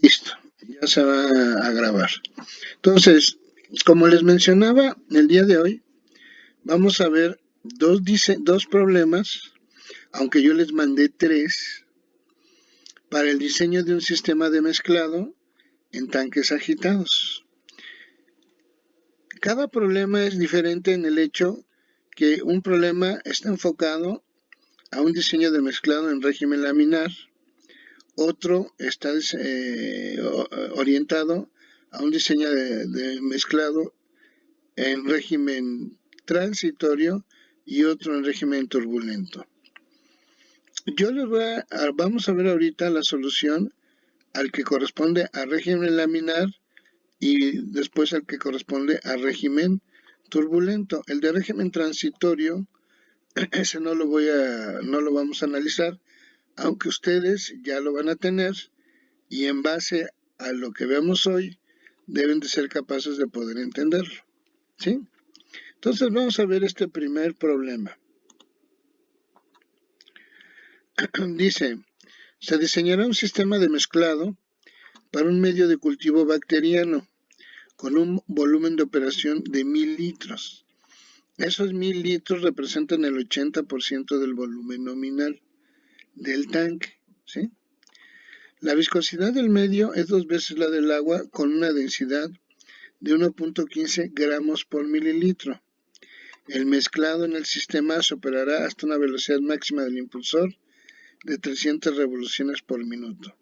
Listo, ya se va a grabar. Entonces, como les mencionaba, el día de hoy vamos a ver dos problemas, aunque yo les mandé tres, para el diseño de un sistema de mezclado en tanques agitados. Cada problema es diferente en el hecho que un problema está enfocado a un diseño de mezclado en régimen laminar, otro está orientado a un diseño de mezclado en régimen transitorio y otro en régimen turbulento. Vamos a ver ahorita la solución al que corresponde a régimen laminar y después al que corresponde a régimen turbulento. El de régimen transitorio, ese no lo vamos a analizar, aunque ustedes ya lo van a tener y en base a lo que veamos hoy deben de ser capaces de poder entenderlo, ¿sí? Entonces vamos a ver este primer problema. Dice, se diseñará un sistema de mezclado para un medio de cultivo bacteriano con un volumen de operación de 1000 litros. Esos 1000 litros representan el 80% del volumen nominal del tanque, ¿sí? La viscosidad del medio es 2 veces la del agua con una densidad de 1.15 gramos por mililitro. El mezclado en el sistema se operará hasta una velocidad máxima del impulsor de 300 revoluciones por minuto.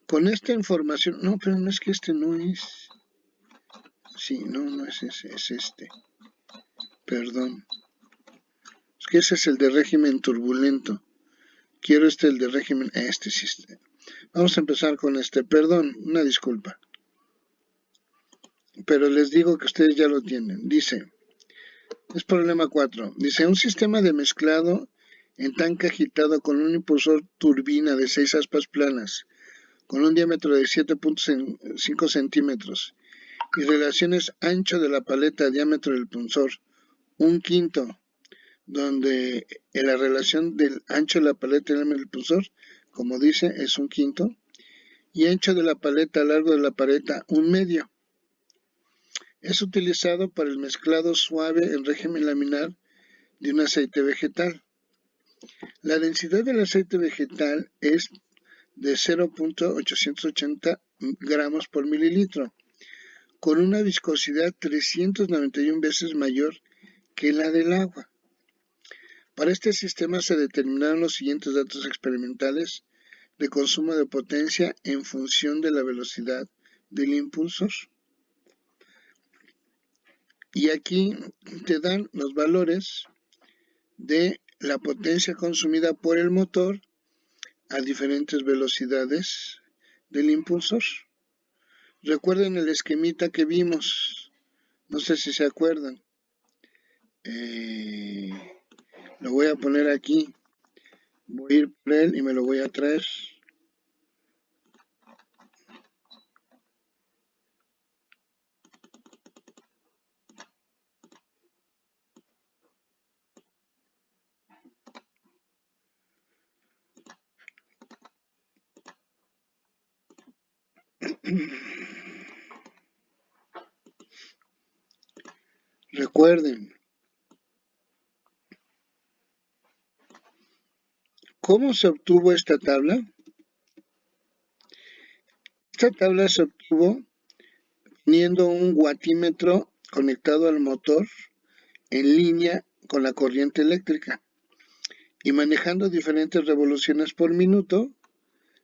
Con esta información, no, pero no es que este no es. Sí, no es ese, es este. Perdón. Es que ese es el de régimen turbulento. Quiero el de régimen, este sí. Vamos a empezar con este. Perdón, una disculpa. Pero les digo que ustedes ya lo tienen. Dice, es problema 4. Dice, un sistema de mezclado en tanque agitado con un impulsor turbina de 6 aspas planas, con un diámetro de 7.5 centímetros y relaciones ancho de la paleta diámetro del impulsor, 1/5, donde la relación del ancho de la paleta diámetro del impulsor, como dice, es 1/5, y ancho de la paleta largo de la paleta, 1/2. Es utilizado para el mezclado suave en régimen laminar de un aceite vegetal. La densidad del aceite vegetal es de 0.880 gramos por mililitro, con una viscosidad 391 veces mayor que la del agua. Para este sistema se determinaron los siguientes datos experimentales de consumo de potencia en función de la velocidad del impulsor. Y aquí te dan los valores de la potencia consumida por el motor a diferentes velocidades del impulsor. Recuerden el esquemita que vimos, no sé si se acuerdan. Lo voy a poner aquí, voy a ir por él y me lo voy a traer. Recuerden, ¿cómo se obtuvo esta tabla? Esta tabla se obtuvo teniendo un watímetro conectado al motor en línea con la corriente eléctrica y manejando diferentes revoluciones por minuto,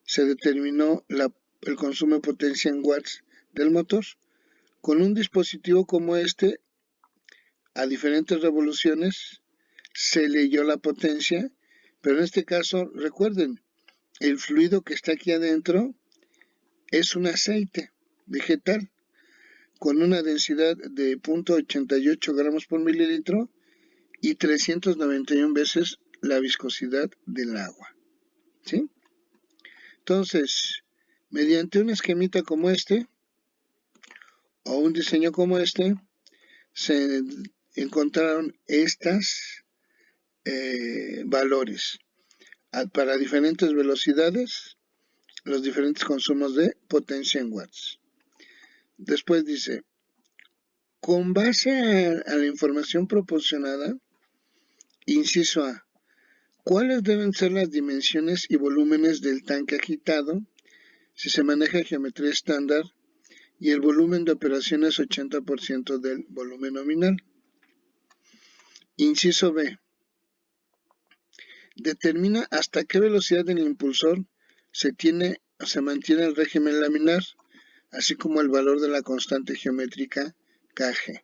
se determinó el consumo de potencia en watts del motor. Con un dispositivo como este, a diferentes revoluciones, se leyó la potencia, pero en este caso, recuerden, el fluido que está aquí adentro es un aceite vegetal con una densidad de 0.88 gramos por mililitro y 391 veces la viscosidad del agua, ¿sí? Entonces, mediante un esquemita como este o un diseño como este, se encontraron estas valores para diferentes velocidades los diferentes consumos de potencia en watts. Después dice, con base a la información proporcionada, inciso A, ¿cuáles deben ser las dimensiones y volúmenes del tanque agitado si se maneja geometría estándar y el volumen de operación es 80% del volumen nominal? Inciso B, determina hasta qué velocidad del impulsor se mantiene el régimen laminar, así como el valor de la constante geométrica Kg.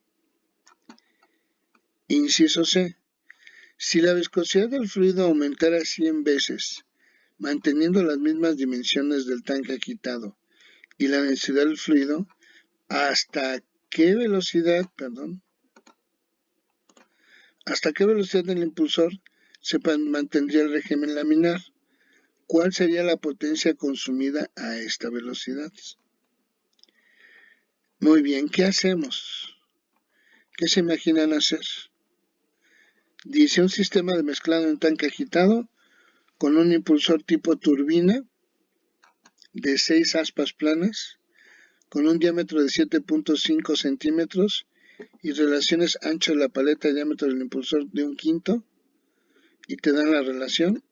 Inciso C, si la viscosidad del fluido aumentara 100 veces, manteniendo las mismas dimensiones del tanque agitado y la densidad del fluido, ¿hasta qué velocidad del impulsor se mantendría el régimen laminar? ¿Cuál sería la potencia consumida a esta velocidad? Muy bien, ¿qué hacemos? ¿Qué se imaginan hacer? Dice un sistema de mezclado en tanque agitado con un impulsor tipo turbina de 6 aspas planas con un diámetro de 7.5 centímetros y relaciones ancho de la paleta y diámetro del impulsor de 1/5, y te dan la relación,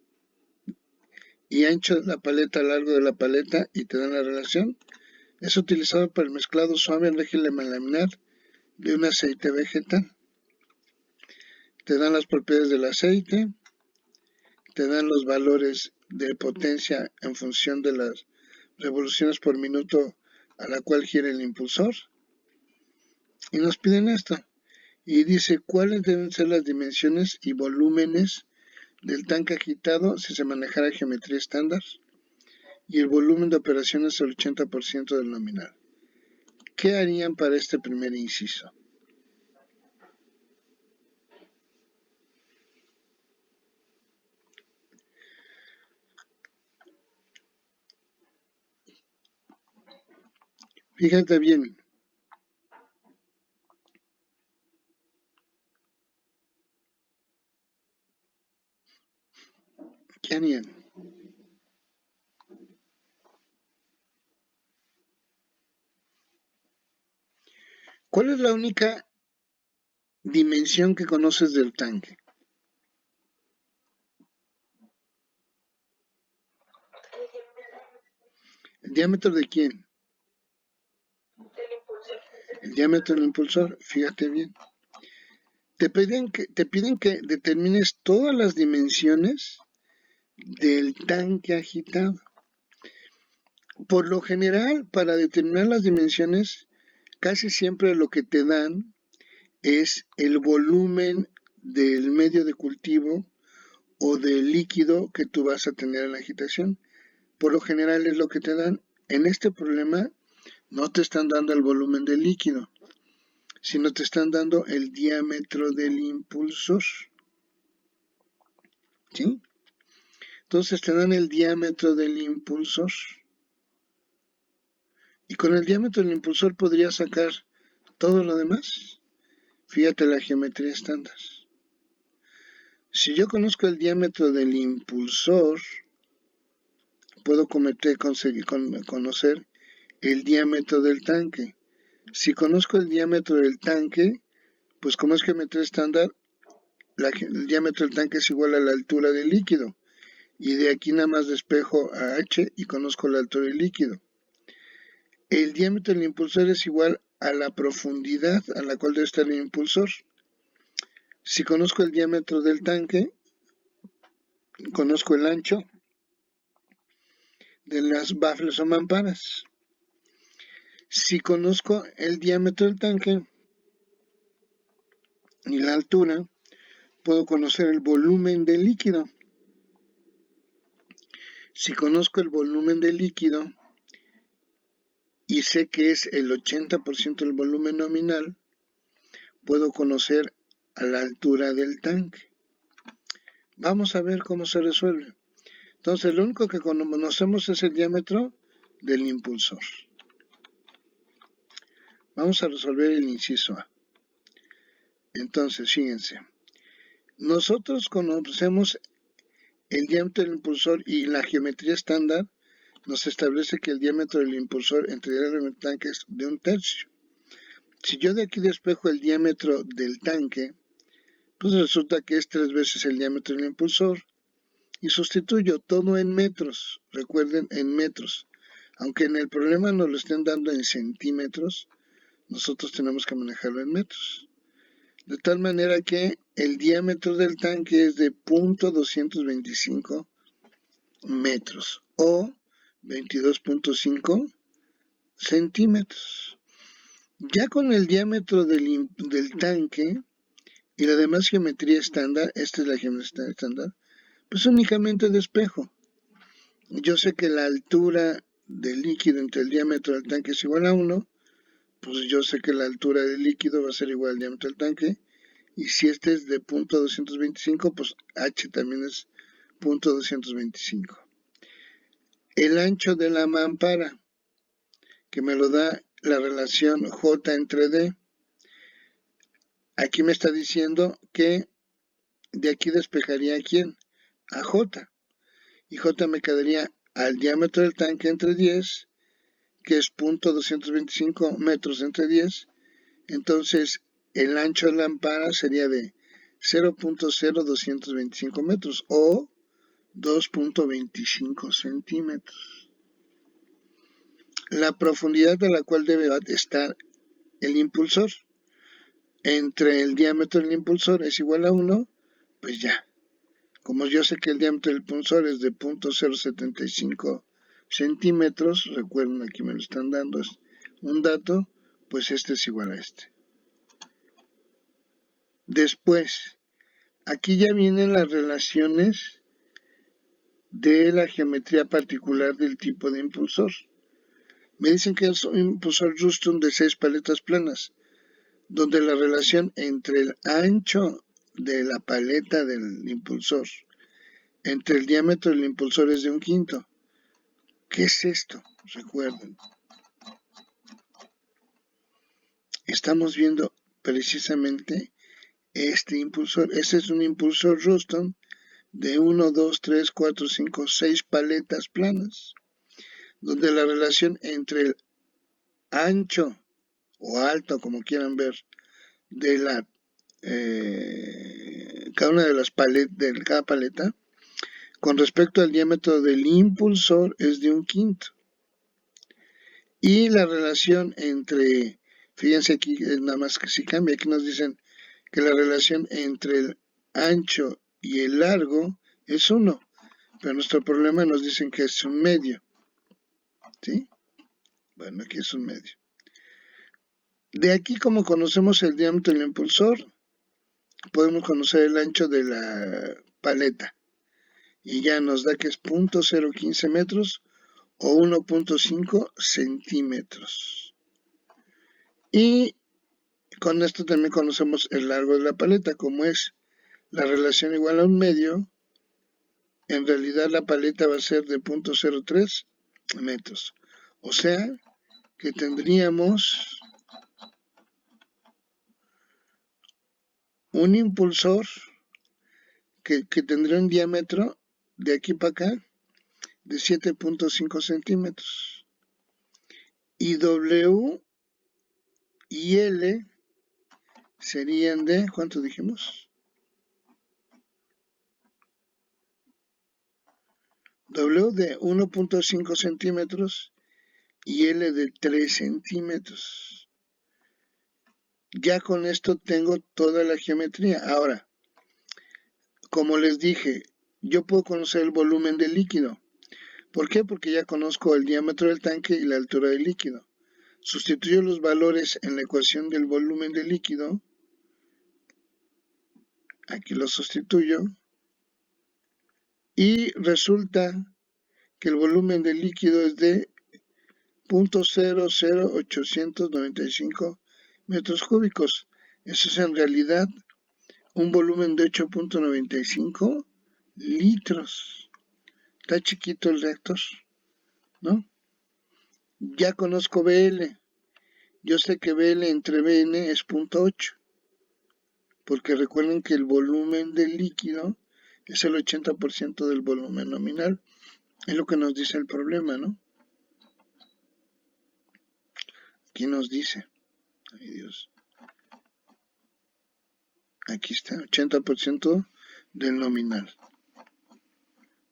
y ancho de la paleta, largo de la paleta, y te dan la relación. Es utilizado para el mezclado suave en régimen laminar de un aceite vegetal. Te dan las propiedades del aceite, te dan los valores de potencia en función de las revoluciones por minuto a la cual gira el impulsor, y nos piden esto, y dice cuáles deben ser las dimensiones y volúmenes del tanque agitado si se manejara geometría estándar y el volumen de operaciones el 80% del nominal. ¿Qué harían para este primer inciso? Fíjate bien. ¿Qué harían? ¿Cuál es la única dimensión que conoces del tanque? ¿El diámetro de quién? El diámetro del impulsor, fíjate bien. Te piden que determines todas las dimensiones del tanque agitado. Por lo general, para determinar las dimensiones, casi siempre lo que te dan es el volumen del medio de cultivo o del líquido que tú vas a tener en la agitación. Por lo general es lo que te dan. En este problema no te están dando el volumen del líquido, sino te están dando el diámetro del impulsor. ¿Sí? Entonces te dan el diámetro del impulsor. Y con el diámetro del impulsor podrías sacar todo lo demás. Fíjate la geometría estándar. Si yo conozco el diámetro del impulsor, puedo conocer el diámetro del tanque. Si conozco el diámetro del tanque, pues como es geometría estándar, el diámetro del tanque es igual a la altura del líquido. Y de aquí nada más despejo a h y conozco la altura del líquido. El diámetro del impulsor es igual a la profundidad a la cual debe estar el impulsor. Si conozco el diámetro del tanque, conozco el ancho de las baffles o mamparas. Si conozco el diámetro del tanque y la altura, puedo conocer el volumen del líquido. Si conozco el volumen del líquido y sé que es el 80% del volumen nominal, puedo conocer a la altura del tanque. Vamos a ver cómo se resuelve. Entonces, lo único que conocemos es el diámetro del impulsor. Vamos a resolver el inciso A. Entonces, fíjense. Nosotros conocemos el diámetro del impulsor y la geometría estándar nos establece que el diámetro del impulsor entre el diámetro del tanque es de 1/3. Si yo de aquí despejo el diámetro del tanque, pues resulta que es 3 veces el diámetro del impulsor. Y sustituyo todo en metros, recuerden, en metros. Aunque en el problema nos lo estén dando en centímetros, nosotros tenemos que manejarlo en metros. De tal manera que el diámetro del tanque es de 0.225 metros o 22.5 centímetros. Ya con el diámetro del tanque y la demás geometría estándar, esta es la geometría estándar, pues únicamente despejo. Yo sé que la altura del líquido entre el diámetro del tanque es igual a 1, pues yo sé que la altura del líquido va a ser igual al diámetro del tanque, y si este es de 0.225, pues h también es 0.225. El ancho de la mampara, que me lo da la relación J entre D, aquí me está diciendo que de aquí despejaría a quién, a J, y J me quedaría al diámetro del tanque entre 10, que es 0.225 metros entre 10, entonces el ancho de la mampara sería de 0.0225 metros o 2.25 centímetros. La profundidad a la cual debe estar el impulsor entre el diámetro del impulsor es igual a 1, pues ya. Como yo sé que el diámetro del impulsor es de 0.075 centímetros, recuerden, aquí me lo están dando, es un dato, pues este es igual a este. Después, aquí ya vienen las relaciones de la geometría particular del tipo de impulsor. Me dicen que es un impulsor Ruston de 6 paletas planas, donde la relación entre el ancho de la paleta del impulsor entre el diámetro del impulsor es de 1/5. ¿Qué es esto? Recuerden. Estamos viendo precisamente este impulsor. Este es un impulsor Ruston de 1, 2, 3, 4, 5, 6 paletas planas, donde la relación entre el ancho o alto, como quieran ver, de la cada una de las paletas de cada paleta con respecto al diámetro del impulsor es de 1/5. Y la relación entre, fíjense aquí, nada más que si cambia, aquí nos dicen que la relación entre el ancho y el largo es 1, pero nuestro problema nos dicen que es 1/2. ¿Sí? Bueno, aquí es 1/2. De aquí, como conocemos el diámetro del impulsor, podemos conocer el ancho de la paleta. Y ya nos da que es 0.015 metros o 1.5 centímetros. Y con esto también conocemos el largo de la paleta, como es la relación igual a 1/2. En realidad la paleta va a ser de 0.03 metros. O sea que tendríamos un impulsor que tendría un diámetro de aquí para acá de 7.5 centímetros. Y W y L serían de, ¿cuánto dijimos? W de 1.5 centímetros y L de 3 centímetros. Ya con esto tengo toda la geometría. Ahora, como les dije, yo puedo conocer el volumen del líquido. ¿Por qué? Porque ya conozco el diámetro del tanque y la altura del líquido. Sustituyo los valores en la ecuación del volumen del líquido. Aquí los sustituyo. Y resulta que el volumen del líquido es de 0.00895 metros cúbicos. Eso es en realidad un volumen de 8.95 litros. Está chiquito el reactor, ¿no? Ya conozco BL. Yo sé que BL entre BN es 0.8. Porque recuerden que el volumen del líquido es el 80% del volumen nominal. Es lo que nos dice el problema, ¿no? Aquí nos dice, ay Dios, aquí está, 80% del nominal.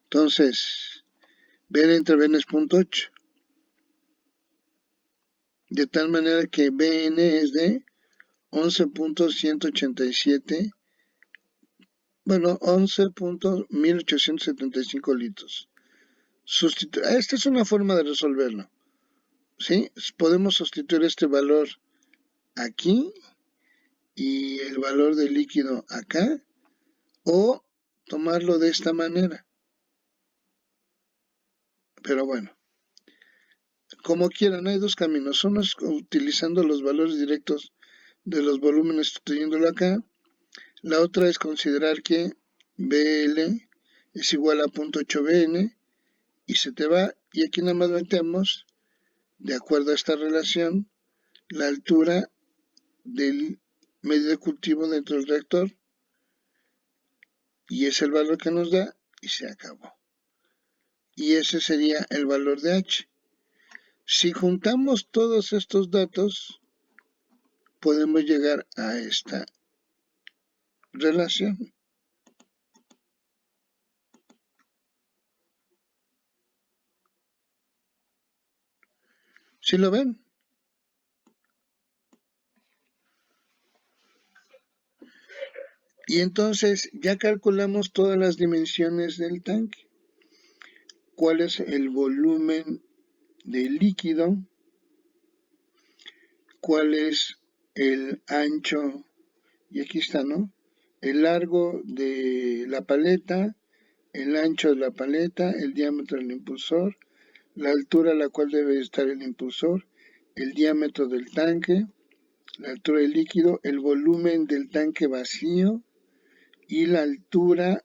Entonces, Bn entre Bn es 0.8. De tal manera que Bn es de 11.187, bueno, 11.1875 litros. Esta es una forma de resolverlo, ¿sí? Podemos sustituir este valor aquí y el valor del líquido acá, o tomarlo de esta manera. Pero bueno, como quieran, hay dos caminos. Uno es utilizando los valores directos de los volúmenes, sustituyéndolo acá. La otra es considerar que BL es igual a 0.8 BN y se te va, y aquí nada más metemos, de acuerdo a esta relación, la altura del medio de cultivo dentro del reactor, y es el valor que nos da, y se acabó. Y ese sería el valor de H. Si juntamos todos estos datos, podemos llegar a esta relación. ¿Sí lo ven? Y entonces ya calculamos todas las dimensiones del tanque. ¿Cuál es el volumen del líquido? ¿Cuál es el ancho? Y aquí está, ¿no? El largo de la paleta, el ancho de la paleta, el diámetro del impulsor, la altura a la cual debe estar el impulsor, el diámetro del tanque, la altura del líquido, el volumen del tanque vacío y la altura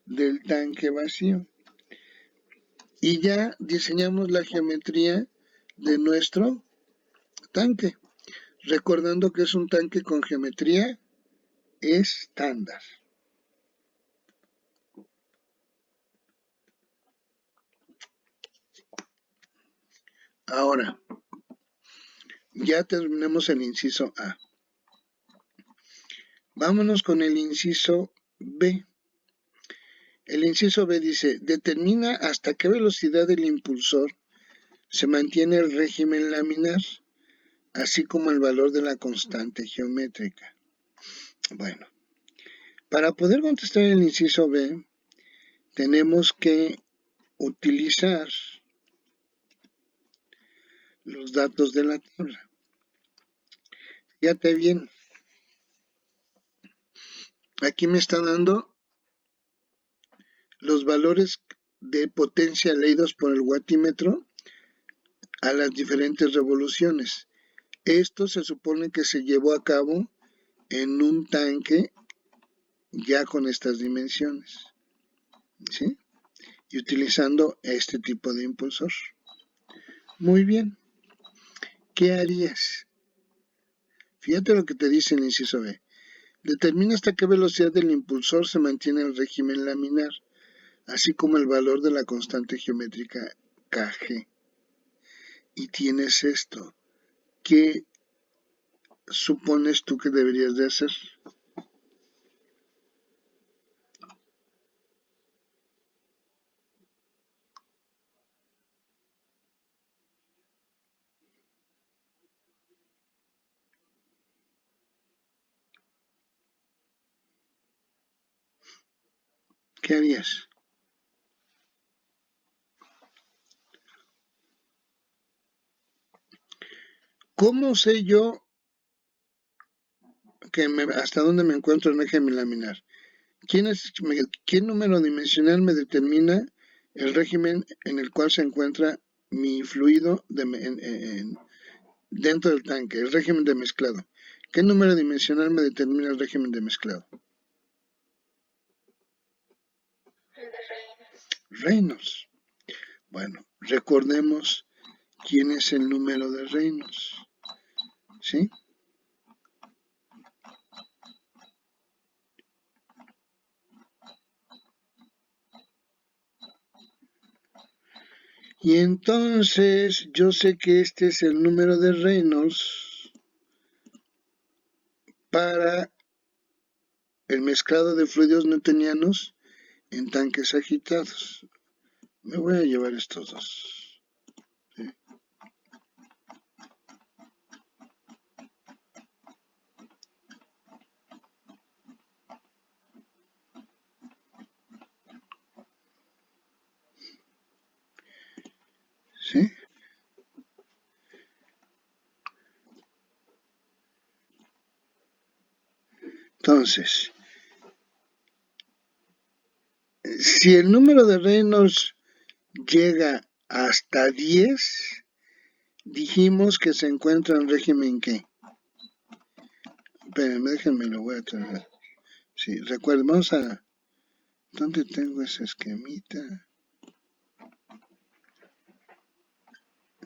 del tanque vacío. Y ya diseñamos la geometría de nuestro tanque, recordando que es un tanque con geometría estándar. Ahora, ya terminamos el inciso A. Vámonos con el inciso B. El inciso B dice, determina hasta qué velocidad el impulsor se mantiene el régimen laminar, así como el valor de la constante geométrica. Bueno, para poder contestar el inciso B, tenemos que utilizar los datos de la tabla. Fíjate bien, aquí me está dando los valores de potencia leídos por el watímetro a las diferentes revoluciones. Esto se supone que se llevó a cabo en un tanque ya con estas dimensiones, ¿sí? Y utilizando este tipo de impulsor. Muy bien, ¿qué harías? Fíjate lo que te dice el inciso B. Determina hasta qué velocidad el impulsor se mantiene en el régimen laminar, así como el valor de la constante geométrica Kg. Y tienes esto. ¿Qué supones tú que deberías de hacer? ¿Qué harías? ¿Cómo sé yo hasta dónde me encuentro en el régimen laminar? ¿Qué número dimensional me determina el régimen en el cual se encuentra mi fluido dentro del tanque, el régimen de mezclado? ¿Qué número dimensional me determina el régimen de mezclado? Reynolds. Bueno, recordemos quién es el número de Reynolds, ¿sí? Y entonces yo sé que este es el número de Reynolds para el mezclado de fluidos newtonianos en tanques agitados. Me voy a llevar estos dos. ¿Sí? ¿Sí? Entonces, si el número de Reynolds llega hasta 10, dijimos que se encuentra en régimen ¿qué? Espérenme, déjenme lo voy a traer. Sí, recuerden, vamos a... ¿Dónde tengo ese esquemita?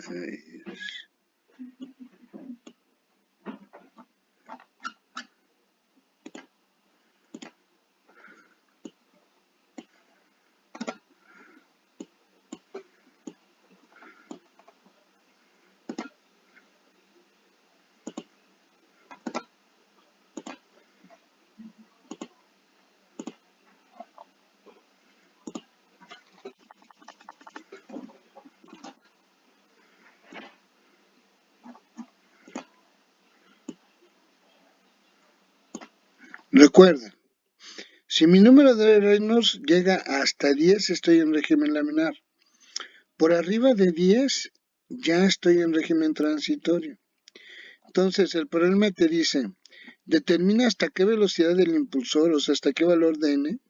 Ay, recuerden, si mi número de Reynolds llega hasta 10, estoy en régimen laminar. Por arriba de 10, ya estoy en régimen transitorio. Entonces, el problema te dice, determina hasta qué velocidad del impulsor, o sea, hasta qué valor de n,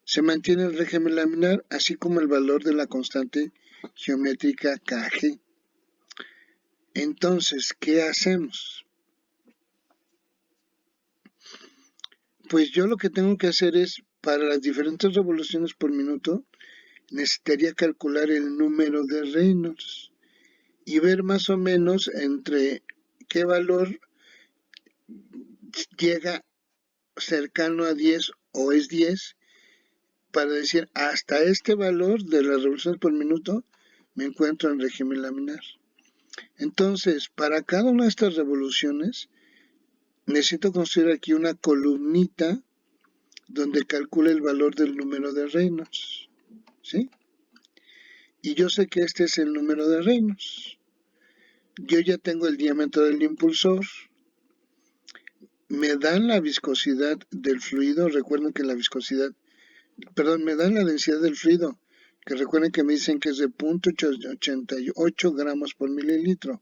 se mantiene el régimen laminar, así como el valor de la constante geométrica kg. Entonces, ¿qué hacemos? Pues yo lo que tengo que hacer es, para las diferentes revoluciones por minuto, necesitaría calcular el número de Reynolds y ver más o menos entre qué valor llega cercano a 10 o es 10, para decir hasta este valor de las revoluciones por minuto me encuentro en régimen laminar. Entonces, para cada una de estas revoluciones, necesito construir aquí una columnita donde calcule el valor del número de Reynolds, ¿sí? Y yo sé que este es el número de Reynolds. Yo ya tengo el diámetro del impulsor. Me dan la viscosidad del fluido. Recuerden que la viscosidad, perdón, me dan la densidad del fluido, que recuerden que me dicen que es de 0.88 gramos por mililitro,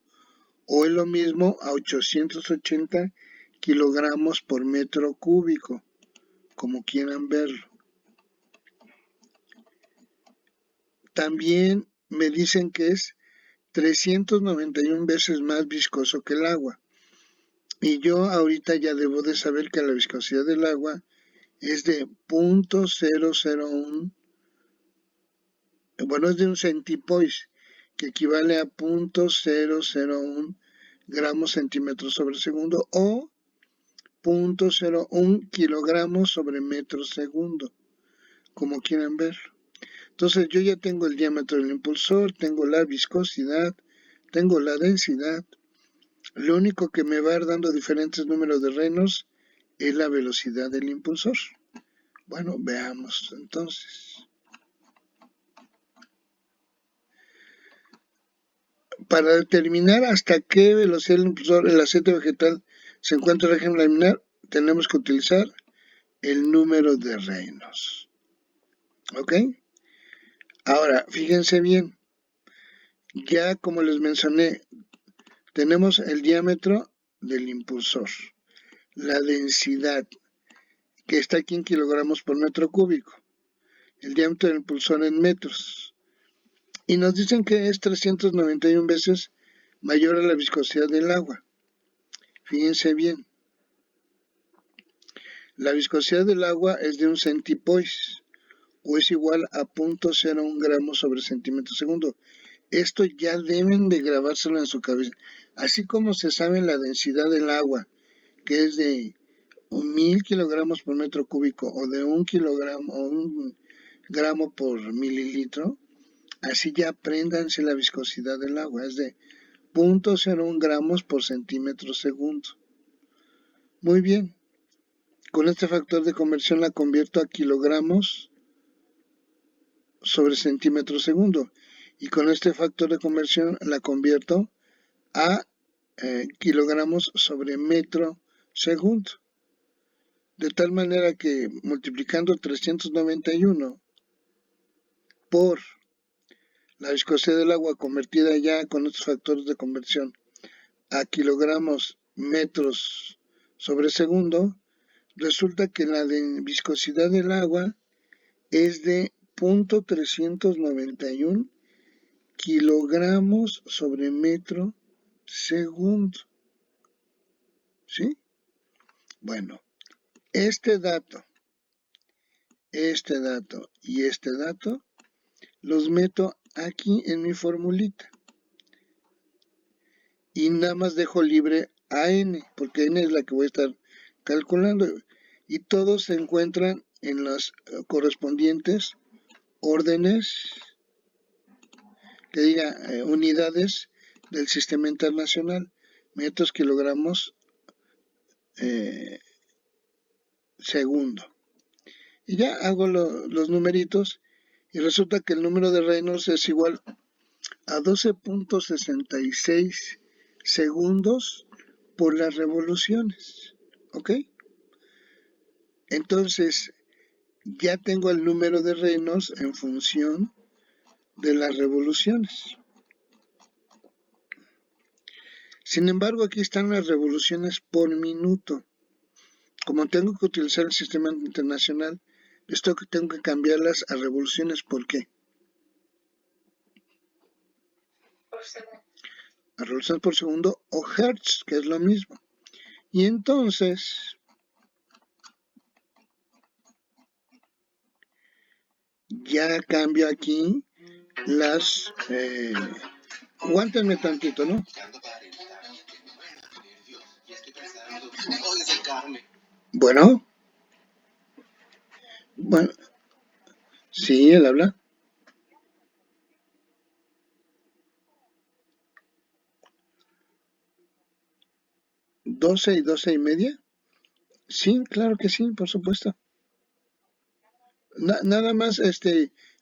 o es lo mismo a 880 kilogramos por metro cúbico, como quieran verlo. También me dicen que es 391 veces más viscoso que el agua. Y yo ahorita ya debo de saber que la viscosidad del agua es de 0.001, bueno, es de un centipoise, que equivale a 0.001 gramos centímetros sobre segundo o 0.01 kilogramos sobre metro segundo, como quieran ver. Entonces yo ya tengo el diámetro del impulsor, tengo la viscosidad, tengo la densidad. Lo único que me va a ir dando diferentes números de Reynolds es la velocidad del impulsor. Bueno, veamos entonces. Para determinar hasta qué velocidad del impulsor el aceite vegetal se encuentra en régimen laminar, tenemos que utilizar el número de Reynolds. ¿Ok? Ahora, fíjense bien. Ya como les mencioné, tenemos el diámetro del impulsor, la densidad, que está aquí en kilogramos por metro cúbico, el diámetro del impulsor en metros, y nos dicen que es 391 veces mayor a la viscosidad del agua. Fíjense bien, la viscosidad del agua es de un centipoise, o es igual a 0.01 gramos sobre centímetro segundo. Esto ya deben de grabárselo en su cabeza. Así como se sabe la densidad del agua, que es de 1000 kilogramos por metro cúbico o de 1 kilogramo o 1 gramo por mililitro, Así ya apréndanse la viscosidad del agua, es de 0.01 gramos por centímetro segundo. Muy bien, con este factor de conversión la convierto a kilogramos sobre centímetro segundo. Y con este factor de conversión la convierto a kilogramos sobre metro segundo. De tal manera que multiplicando 391 por la viscosidad del agua convertida ya con estos factores de conversión a kilogramos metros sobre segundo, resulta que la de viscosidad del agua es de 0.391 kilogramos sobre metro segundo. ¿Sí? Bueno, este dato y este dato los meto aquí en mi formulita. Y nada más dejo libre a n, porque n es la que voy a estar calculando. Y todos se encuentran en las correspondientes órdenes, que diga unidades del sistema internacional, metros, kilogramos, segundo. Y ya hago los numeritos y resulta que el número de Reynolds es igual a 12.66 segundos por las revoluciones. ¿Ok? Entonces, ya tengo el número de Reynolds en función de las revoluciones. Sin embargo, aquí están las revoluciones por minuto. Como tengo que utilizar el sistema internacional, esto que tengo que cambiarlas a revoluciones. ¿Por qué? A revoluciones por segundo o hertz, que es lo mismo. Y entonces, ya cambio aquí las... aguántenme tantito, ¿no? Bueno, bueno, sí, él habla. ¿12 y 12 y media? Sí, claro que sí, por supuesto. Nada más,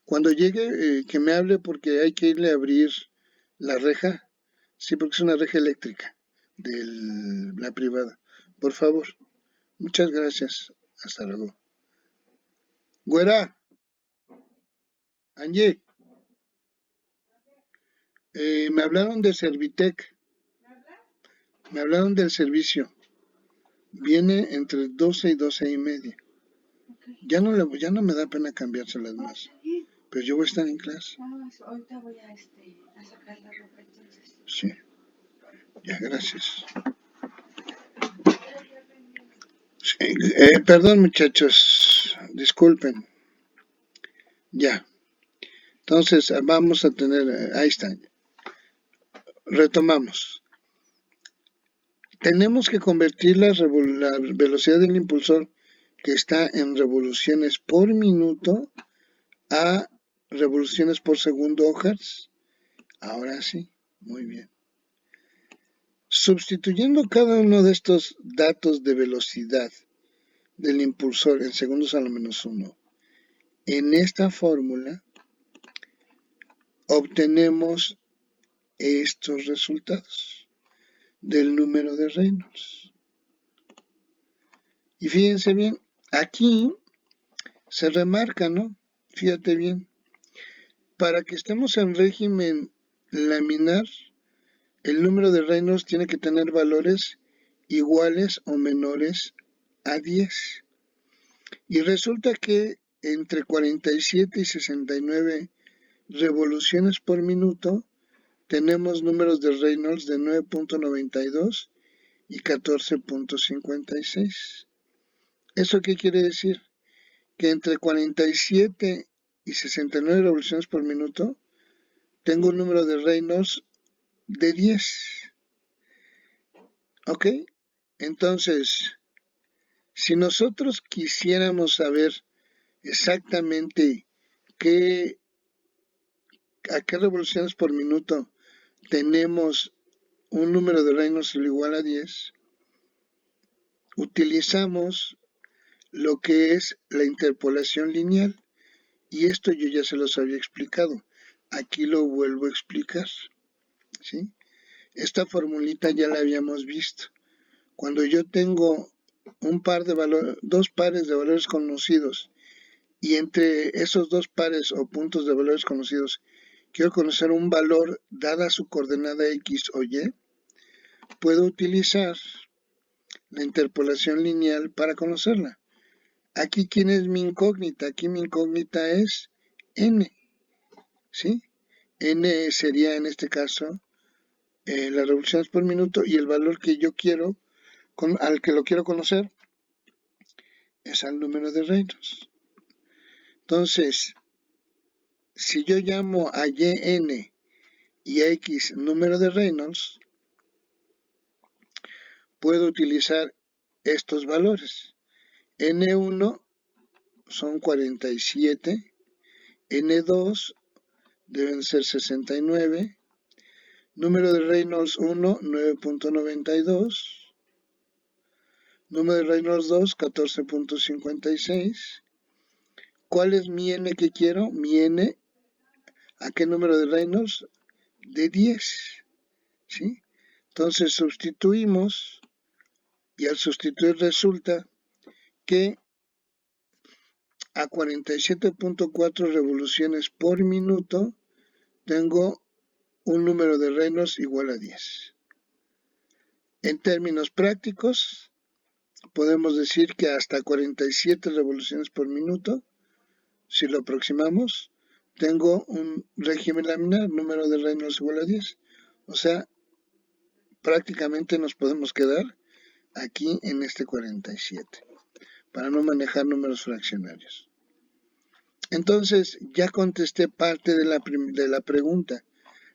cuando llegue, que me hable porque hay que irle a abrir la reja. Sí, porque es una reja eléctrica de la privada. Por favor, muchas gracias. Hasta luego. Güera, Angie, me hablaron de Servitec. Me hablaron del servicio. Viene entre 12 y 12 y media. Ya no me da pena cambiárselas más. Pero yo voy a estar en clase. Ahorita voy a sacar la ropa entonces. Sí. Ya, gracias. Sí, perdón, muchachos. Disculpen. Ya. Entonces, vamos a tener... ahí está. Retomamos. Tenemos que convertir la velocidad del impulsor que está en revoluciones por minuto a revoluciones por segundo o hertz. Ahora sí, muy bien. Sustituyendo cada uno de estos datos de velocidad del impulsor en segundos a la menos 1 en esta fórmula, obtenemos estos resultados del número de Reynolds. Y fíjense bien, aquí se remarca, ¿no? Fíjate bien, para que estemos en régimen laminar, el número de Reynolds tiene que tener valores iguales o menores a 10. Y resulta que entre 47 y 69 revoluciones por minuto tenemos números de Reynolds de 9.92 y 14.56. ¿Eso qué quiere decir? Que entre 47 y 69 revoluciones por minuto tengo un número de Reynolds de 10. ¿Ok? Entonces, si nosotros quisiéramos saber exactamente qué a qué revoluciones por minuto tenemos un número de Reynolds igual a 10, utilizamos lo que es la interpolación lineal. Y esto yo ya se los había explicado. Aquí lo vuelvo a explicar, ¿sí? Esta formulita ya la habíamos visto. Cuando yo tengo dos pares de valores conocidos y entre esos dos pares o puntos de valores conocidos quiero conocer un valor dada su coordenada X o Y, puedo utilizar la interpolación lineal para conocerla. Aquí, ¿quién es mi incógnita? Aquí mi incógnita es n, ¿sí? N sería en este caso las revoluciones por minuto y el valor que yo quiero, al que lo quiero conocer, es al número de Reynolds. Entonces, si yo llamo a Yn y a X número de Reynolds, puedo utilizar estos valores. N1 son 47, N2 deben ser 69, número de Reynolds 1, 9.92, número de Reynolds 2, 14.56. ¿Cuál es mi n que quiero? Mi n, ¿a qué número de Reynolds? De 10, ¿sí? Entonces sustituimos y al sustituir resulta que a 47.4 revoluciones por minuto tengo un número de Reynolds igual a 10. En términos prácticos, podemos decir que hasta 47 revoluciones por minuto, si lo aproximamos, tengo un régimen laminar, número de Reynolds igual a 10. O sea, prácticamente nos podemos quedar aquí en este 47, para no manejar números fraccionarios. Entonces, ya contesté parte de la pregunta.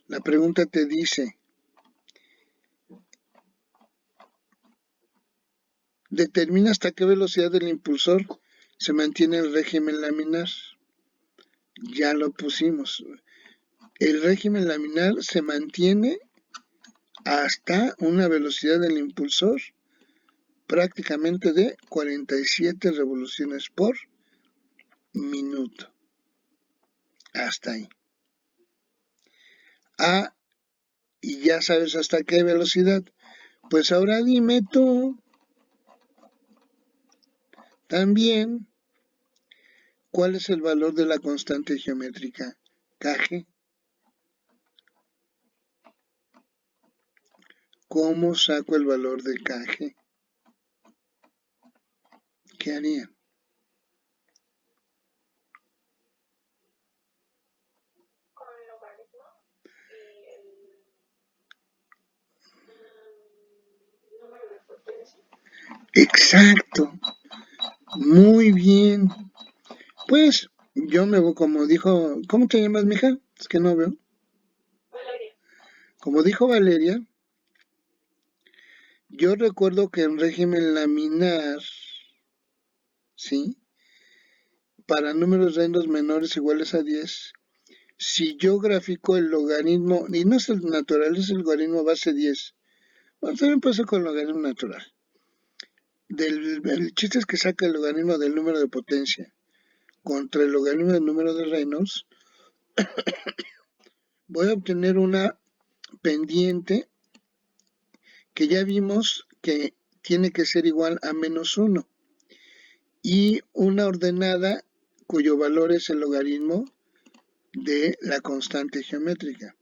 La pregunta te dice, determina hasta qué velocidad del impulsor se mantiene el régimen laminar. Ya lo pusimos. El régimen laminar se mantiene hasta una velocidad del impulsor prácticamente de 47 revoluciones por minuto. Hasta ahí. Y ya sabes hasta qué velocidad. Pues ahora dime tú también cuál es el valor de la constante geométrica Kg. ¿Cómo saco el valor de Kg? ¿Qué haría? Exacto. Muy bien. Pues yo me voy, como dijo, ¿cómo te llamas, mija? Es que no veo. Valeria. Como dijo Valeria, yo recuerdo que en régimen laminar, ¿sí? Para números Reynolds menores iguales a 10, si yo grafico el logaritmo, y no es el natural, es el logaritmo base 10, bueno, también puede ser con el logaritmo natural. El chiste es que saca el logaritmo del número de potencia contra el logaritmo del número de Reynolds, voy a obtener una pendiente que ya vimos que tiene que ser igual a -1 y una ordenada cuyo valor es el logaritmo de la constante geométrica.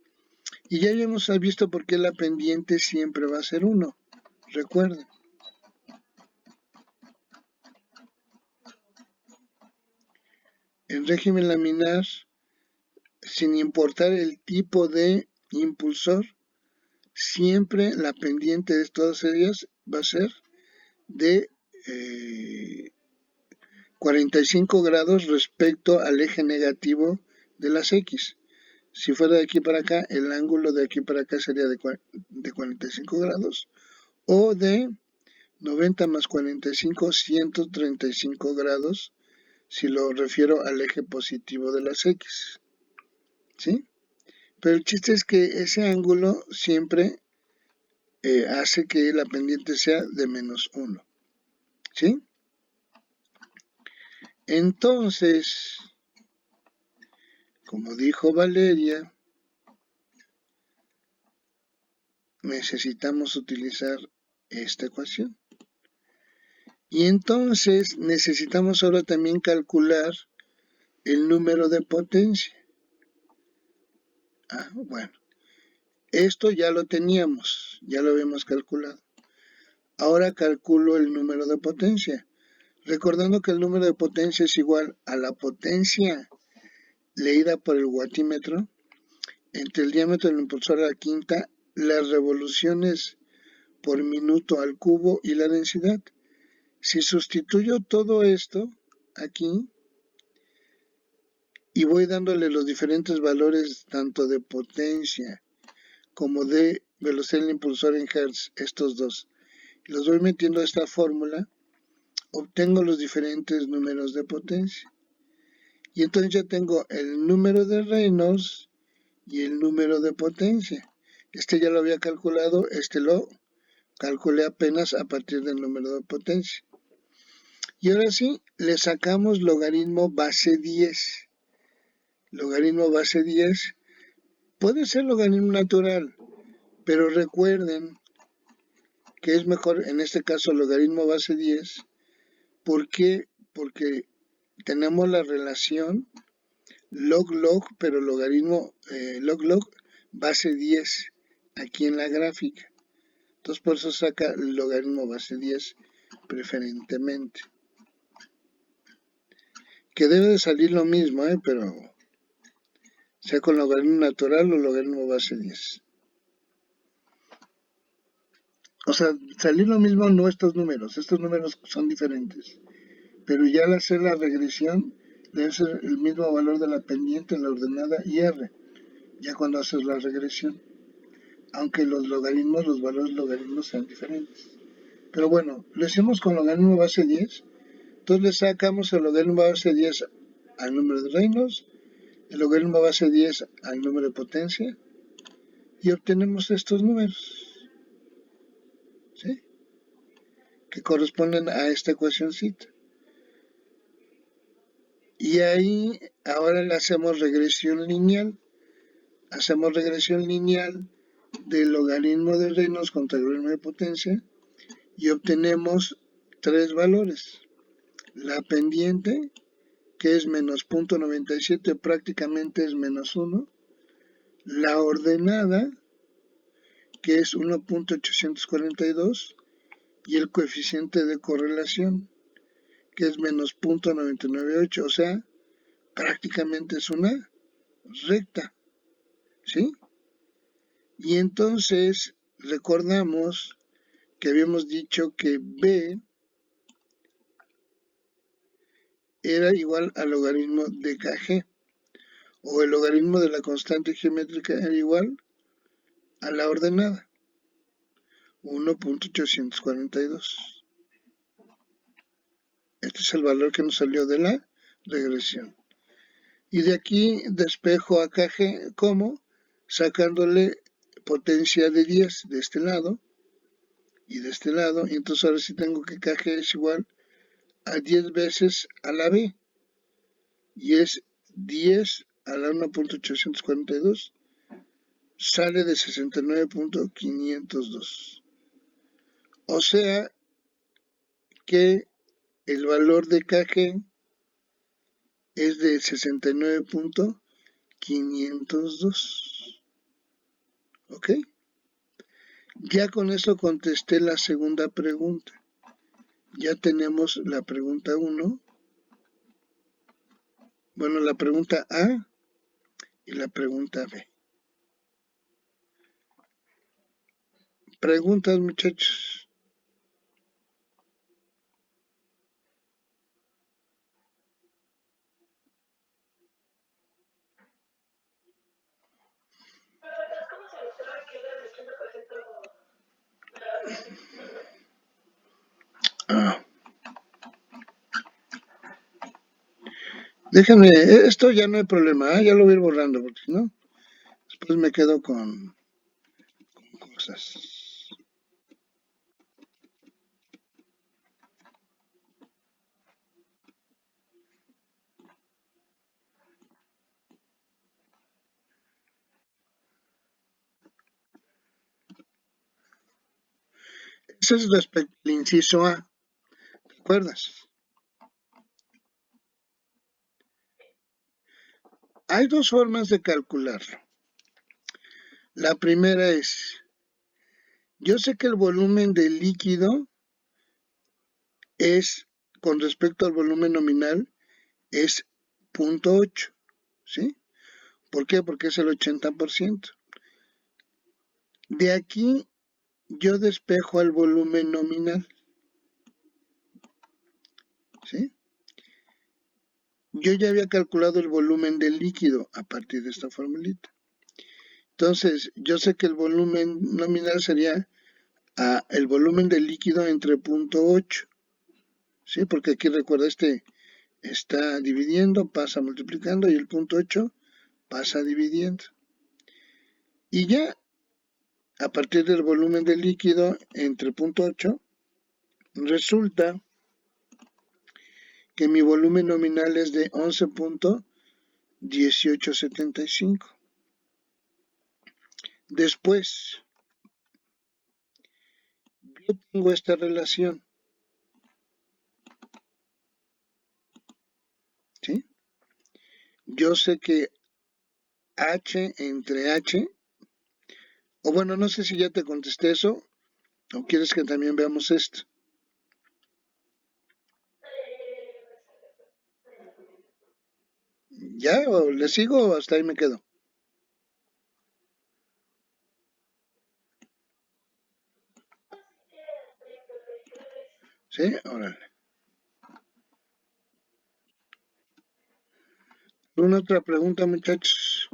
Y ya habíamos visto por qué la pendiente siempre va a ser 1. Recuerden. En régimen laminar, sin importar el tipo de impulsor, siempre la pendiente de todas ellas va a ser de 45 grados respecto al eje negativo de las X. Si fuera de aquí para acá, el ángulo de aquí para acá sería de 45 grados o de 90 más 45, 135 grados, si lo refiero al eje positivo de las X. ¿Sí? Pero el chiste es que ese ángulo siempre hace que la pendiente sea de -1. ¿Sí? Entonces, como dijo Valeria, necesitamos utilizar esta ecuación. Y entonces necesitamos ahora también calcular el número de potencia. Bueno, esto ya lo teníamos, ya lo habíamos calculado. Ahora calculo el número de potencia. Recordando que el número de potencia es igual a la potencia leída por el watímetro entre el diámetro del impulsor a la quinta, las revoluciones por minuto al cubo y la densidad. Si sustituyo todo esto aquí y voy dándole los diferentes valores tanto de potencia como de velocidad del impulsor en Hertz, estos dos, y los voy metiendo a esta fórmula, obtengo los diferentes números de potencia. Y entonces ya tengo el número de Reynolds y el número de potencia. Este ya lo había calculado, este lo calculé apenas a partir del número de potencia. Y ahora sí, le sacamos logaritmo base 10. Logaritmo base 10 puede ser logaritmo natural, pero recuerden que es mejor en este caso logaritmo base 10. ¿Por qué? Porque tenemos la relación log-log, pero logaritmo log-log base 10 aquí en la gráfica. Entonces por eso saca el logaritmo base 10 preferentemente. Que debe de salir lo mismo, pero sea con logaritmo natural o logaritmo base 10. O sea, salir lo mismo no estos números son diferentes. Pero ya al hacer la regresión debe ser el mismo valor de la pendiente en la ordenada y R, ya cuando haces la regresión. Aunque los valores logaritmos sean diferentes. Pero bueno, lo hicimos con logaritmo base 10. Entonces le sacamos el logaritmo base 10 al número de Reynolds, el logaritmo base 10 al número de potencia, y obtenemos estos números, ¿sí? Que corresponden a esta ecuacióncita. Y ahí ahora le hacemos regresión lineal. Hacemos regresión lineal del logaritmo de Reynolds contra el logaritmo de potencia y obtenemos tres valores. La pendiente, que es menos 0.97, prácticamente es -1. La ordenada, que es 1.842, y el coeficiente de correlación, que es menos 0.998, o sea, prácticamente es una recta, ¿sí? Y entonces recordamos que habíamos dicho que B era igual al logaritmo de KG, o el logaritmo de la constante geométrica era igual a la ordenada, 1.842. Este es el valor que nos salió de la regresión. Y de aquí despejo a KG como sacándole potencia de 10 de este lado y de este lado. Y entonces ahora sí tengo que KG es igual a 10 veces a la B. Y es 10 a la 1.842. Sale de 69.502. O sea que el valor de KG es de 69.502. ¿Ok? Ya con eso contesté la segunda pregunta. Ya tenemos la pregunta 1. Bueno, la pregunta A y la pregunta B. Preguntas, muchachos. Déjenme, esto ya no hay problema, ya lo voy a ir borrando, porque si no, después Entonces me quedo con cosas. Eso es respecto al inciso A, ¿te acuerdas? Hay dos formas de calcularlo. La primera es, yo sé que el volumen del líquido es, con respecto al volumen nominal, es 0.8, ¿sí? ¿Por qué? Porque es el 80%. De aquí yo despejo al volumen nominal, ¿sí? Yo ya había calculado el volumen del líquido a partir de esta formulita. Entonces, yo sé que el volumen nominal sería el volumen del líquido entre 0.8, ¿sí? Porque aquí recuerda, está dividiendo, pasa multiplicando y el 0.8 pasa dividiendo. Y ya, a partir del volumen del líquido entre 0.8, resulta que mi volumen nominal es de 11.1875. Después, yo tengo esta relación, ¿sí? Yo sé que H entre H, o bueno, no sé si ya te contesté eso, o quieres que también veamos esto. ¿Ya? ¿O le sigo o hasta ahí me quedo? ¿Sí? Órale. ¿Alguna otra pregunta, muchachos?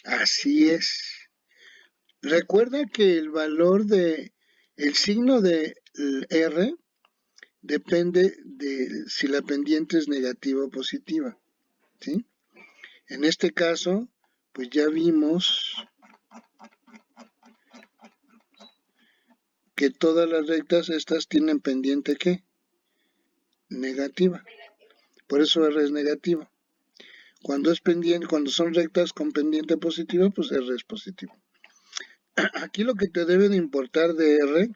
Así es. Recuerda que el valor el signo de R depende de si la pendiente es negativa o positiva, ¿sí? En este caso, pues ya vimos que todas las rectas estas tienen pendiente ¿qué? Negativa. Por eso R es negativo. Cuando es pendiente, cuando son rectas con pendiente positiva, pues R es positivo. Aquí lo que te debe de importar de R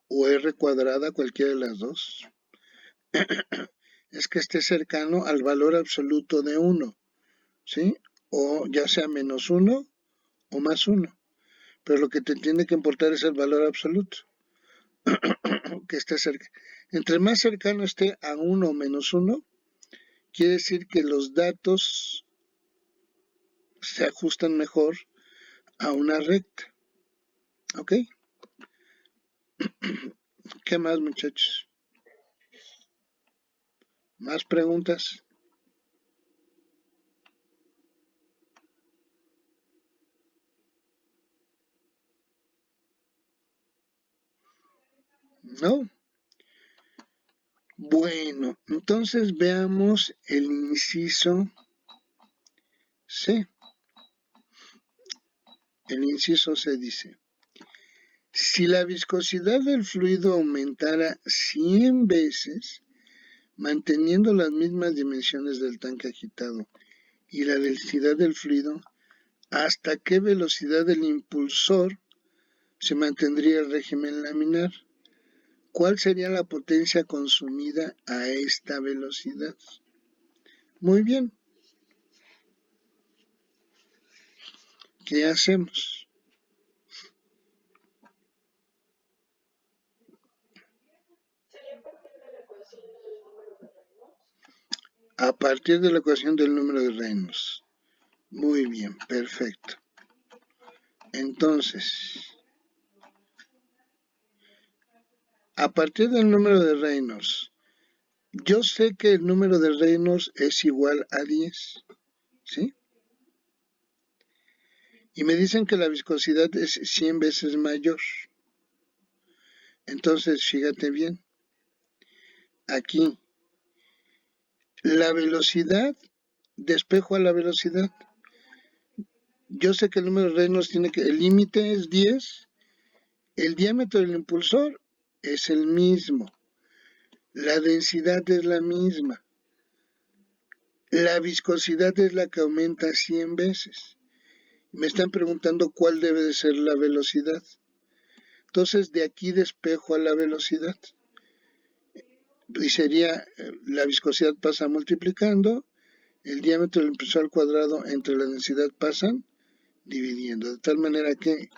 o R cuadrada, cualquiera de las dos, es que esté cercano al valor absoluto de 1, ¿sí? O ya sea menos 1 o más 1. Pero lo que te tiene que importar es el valor absoluto, que esté cerca. Entre más cercano esté a 1 o menos 1, quiere decir que los datos se ajustan mejor a una recta. ¿Ok? ¿Qué más, muchachos? ¿Más preguntas? ¿No? Bueno, entonces veamos el inciso C. El inciso C dice, si la viscosidad del fluido aumentara 100 veces, manteniendo las mismas dimensiones del tanque agitado y la densidad del fluido, ¿hasta qué velocidad del impulsor se mantendría el régimen laminar? ¿Cuál sería la potencia consumida a esta velocidad? Muy bien. ¿Qué hacemos? A partir de la ecuación del número de Reynolds. Muy bien, perfecto. Entonces, a partir del número de Reynolds, yo sé que el número de Reynolds es igual a 10, ¿sí? Y me dicen que la viscosidad es 100 veces mayor. Entonces, fíjate bien, aquí, la velocidad, despejo a la velocidad. Yo sé que el número de Reynolds tiene que, el límite es 10, el diámetro del impulsor es el mismo, la densidad es la misma, la viscosidad es la que aumenta 100 veces. Me están preguntando cuál debe de ser la velocidad. Entonces, de aquí despejo a la velocidad. Y sería, la viscosidad pasa multiplicando, el diámetro del impulsor al cuadrado entre la densidad pasan dividiendo. De tal manera que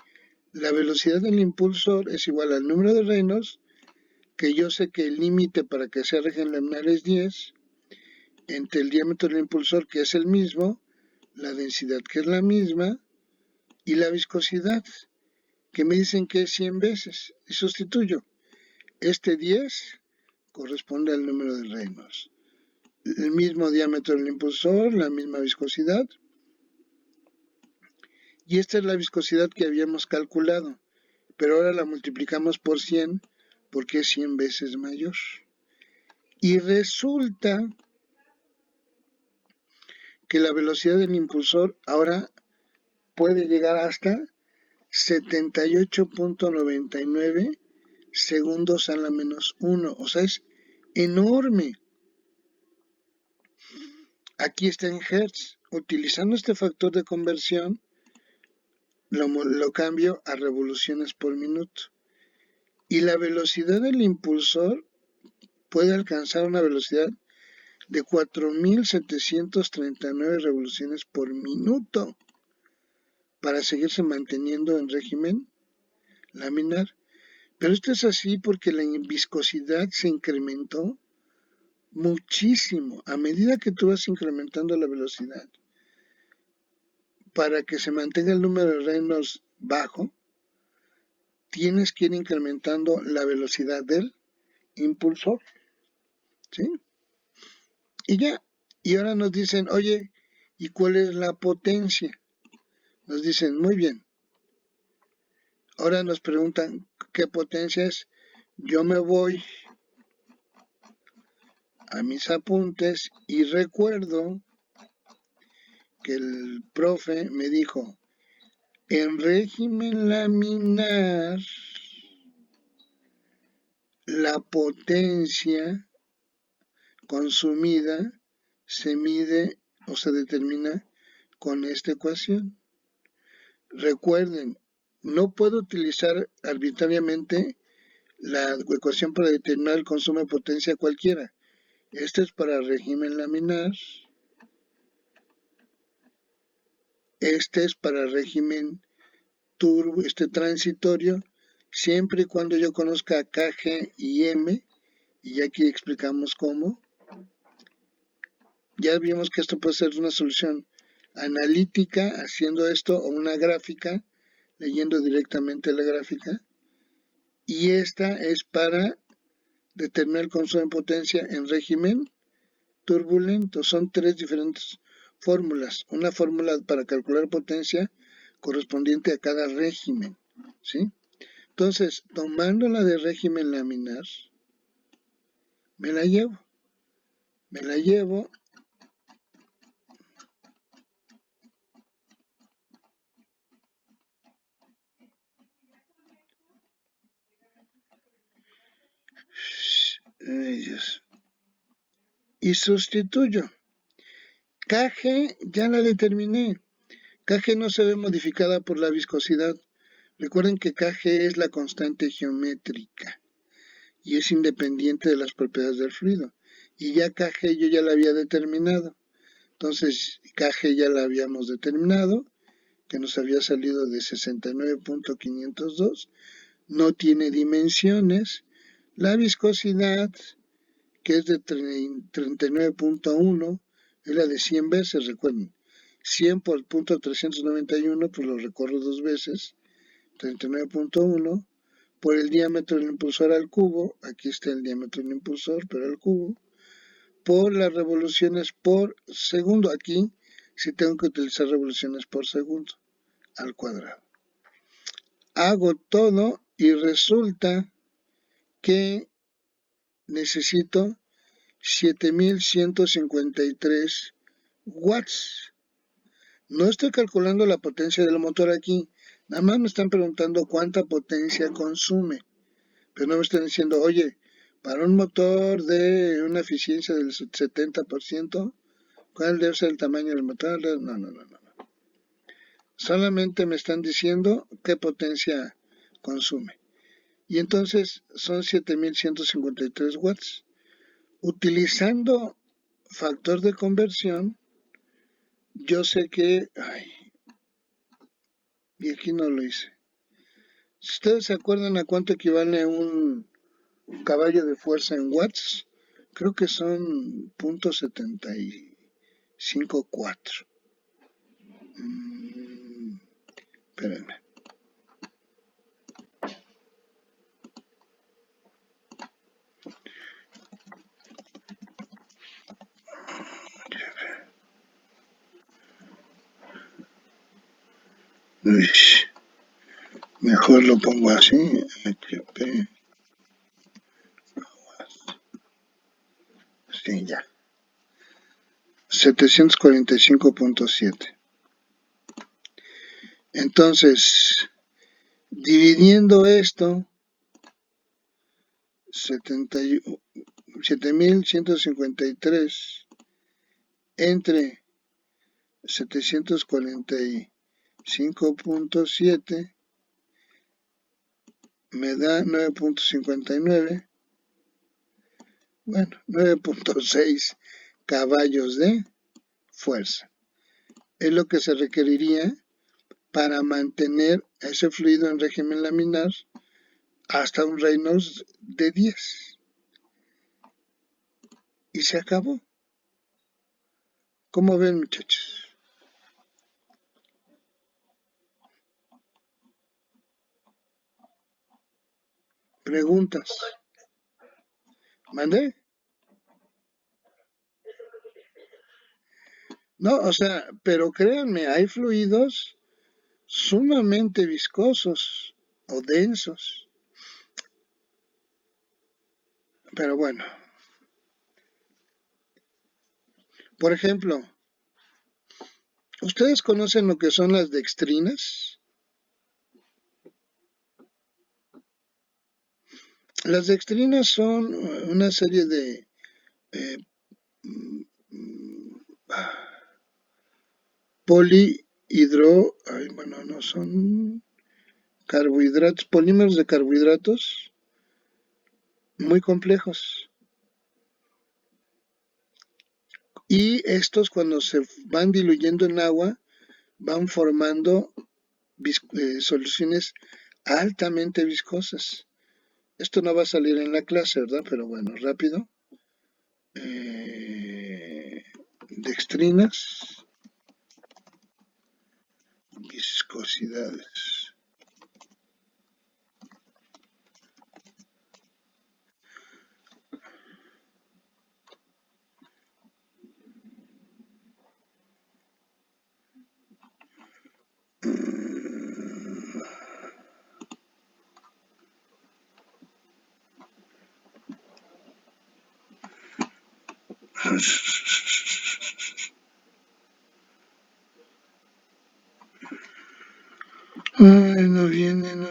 la velocidad del impulsor es igual al número de Reynolds, que yo sé que el límite para que sea región laminar es 10, entre el diámetro del impulsor, que es el mismo, la densidad, que es la misma, y la viscosidad, que me dicen que es 100 veces. Y sustituyo. Este 10 corresponde al número de Reynolds. El mismo diámetro del impulsor, la misma viscosidad. Y esta es la viscosidad que habíamos calculado, pero ahora la multiplicamos por 100 porque es 100 veces mayor. Y resulta que la velocidad del impulsor ahora puede llegar hasta 78.99 segundos a la menos 1. O sea, es enorme. Aquí está en Hertz. Utilizando este factor de conversión, lo cambio a revoluciones por minuto. Y la velocidad del impulsor puede alcanzar una velocidad de 4.739 revoluciones por minuto para seguirse manteniendo en régimen laminar. Pero esto es así porque la viscosidad se incrementó muchísimo a medida que tú vas incrementando la velocidad. Para que se mantenga el número de Reynolds bajo, tienes que ir incrementando la velocidad del impulsor, ¿sí? Y ya. Y ahora nos dicen, oye, ¿y cuál es la potencia? Nos dicen, muy bien. Ahora nos preguntan qué potencia es. Yo me voy a mis apuntes y recuerdo que el profe me dijo, en régimen laminar, la potencia consumida se mide o se determina con esta ecuación. Recuerden, no puedo utilizar arbitrariamente la ecuación para determinar el consumo de potencia cualquiera. Este es para régimen laminar. Este es para régimen turbo, transitorio, siempre y cuando yo conozca KG y M, y aquí explicamos cómo. Ya vimos que esto puede ser una solución analítica haciendo esto o una gráfica, leyendo directamente la gráfica. Y esta es para determinar el consumo de potencia en régimen turbulento. Son tres diferentes fórmulas. Una fórmula para calcular potencia correspondiente a cada régimen, ¿sí? Entonces, tomando la de régimen laminar, me la llevo. Ay, Dios. Y sustituyo. KG ya la determiné. KG no se ve modificada por la viscosidad. Recuerden que KG es la constante geométrica y es independiente de las propiedades del fluido. Y ya KG yo ya la había determinado. Entonces, KG ya la habíamos determinado, que nos había salido de 69.502. No tiene dimensiones. La viscosidad, que es de 39.1, es la de 100 veces, recuerden. 100 por punto 391, pues lo recorro dos veces, 39.1, por el diámetro del impulsor al cubo, aquí está el diámetro del impulsor, pero al cubo, por las revoluciones por segundo, aquí sí tengo que utilizar revoluciones por segundo, al cuadrado. Hago todo y resulta que necesito 7153 watts. No estoy calculando la potencia del motor aquí, nada más me están preguntando cuánta potencia consume, pero no me están diciendo, oye, para un motor de una eficiencia del 70%, ¿cuál debe ser el tamaño del motor? No. Solamente me están diciendo qué potencia consume. Y entonces son 7153 watts. Utilizando factor de conversión, yo sé que... y aquí no lo hice. Si ustedes se acuerdan a cuánto equivale un caballo de fuerza en watts, creo que son .754. Espérenme. Uy, mejor lo pongo así. HP. Sí, ya. 745.7. Entonces, dividiendo esto, 7153 entre 745.7 me da 9.59, bueno, 9.6 caballos de fuerza. Es lo que se requeriría para mantener ese fluido en régimen laminar hasta un Reynolds de 10. Y se acabó. ¿Cómo ven, muchachos? Preguntas. ¿Mandé? No, o sea, pero créanme, hay fluidos sumamente viscosos o densos. Pero bueno, por ejemplo, ¿ustedes conocen lo que son las dextrinas? Las dextrinas son una serie de eh, bueno, no son carbohidratos, polímeros de carbohidratos muy complejos. Y estos cuando se van diluyendo en agua, van formando soluciones altamente viscosas. Esto no va a salir en la clase, ¿verdad? Pero bueno, rápido. Dextrinas, viscosidades. Ay, no viene. No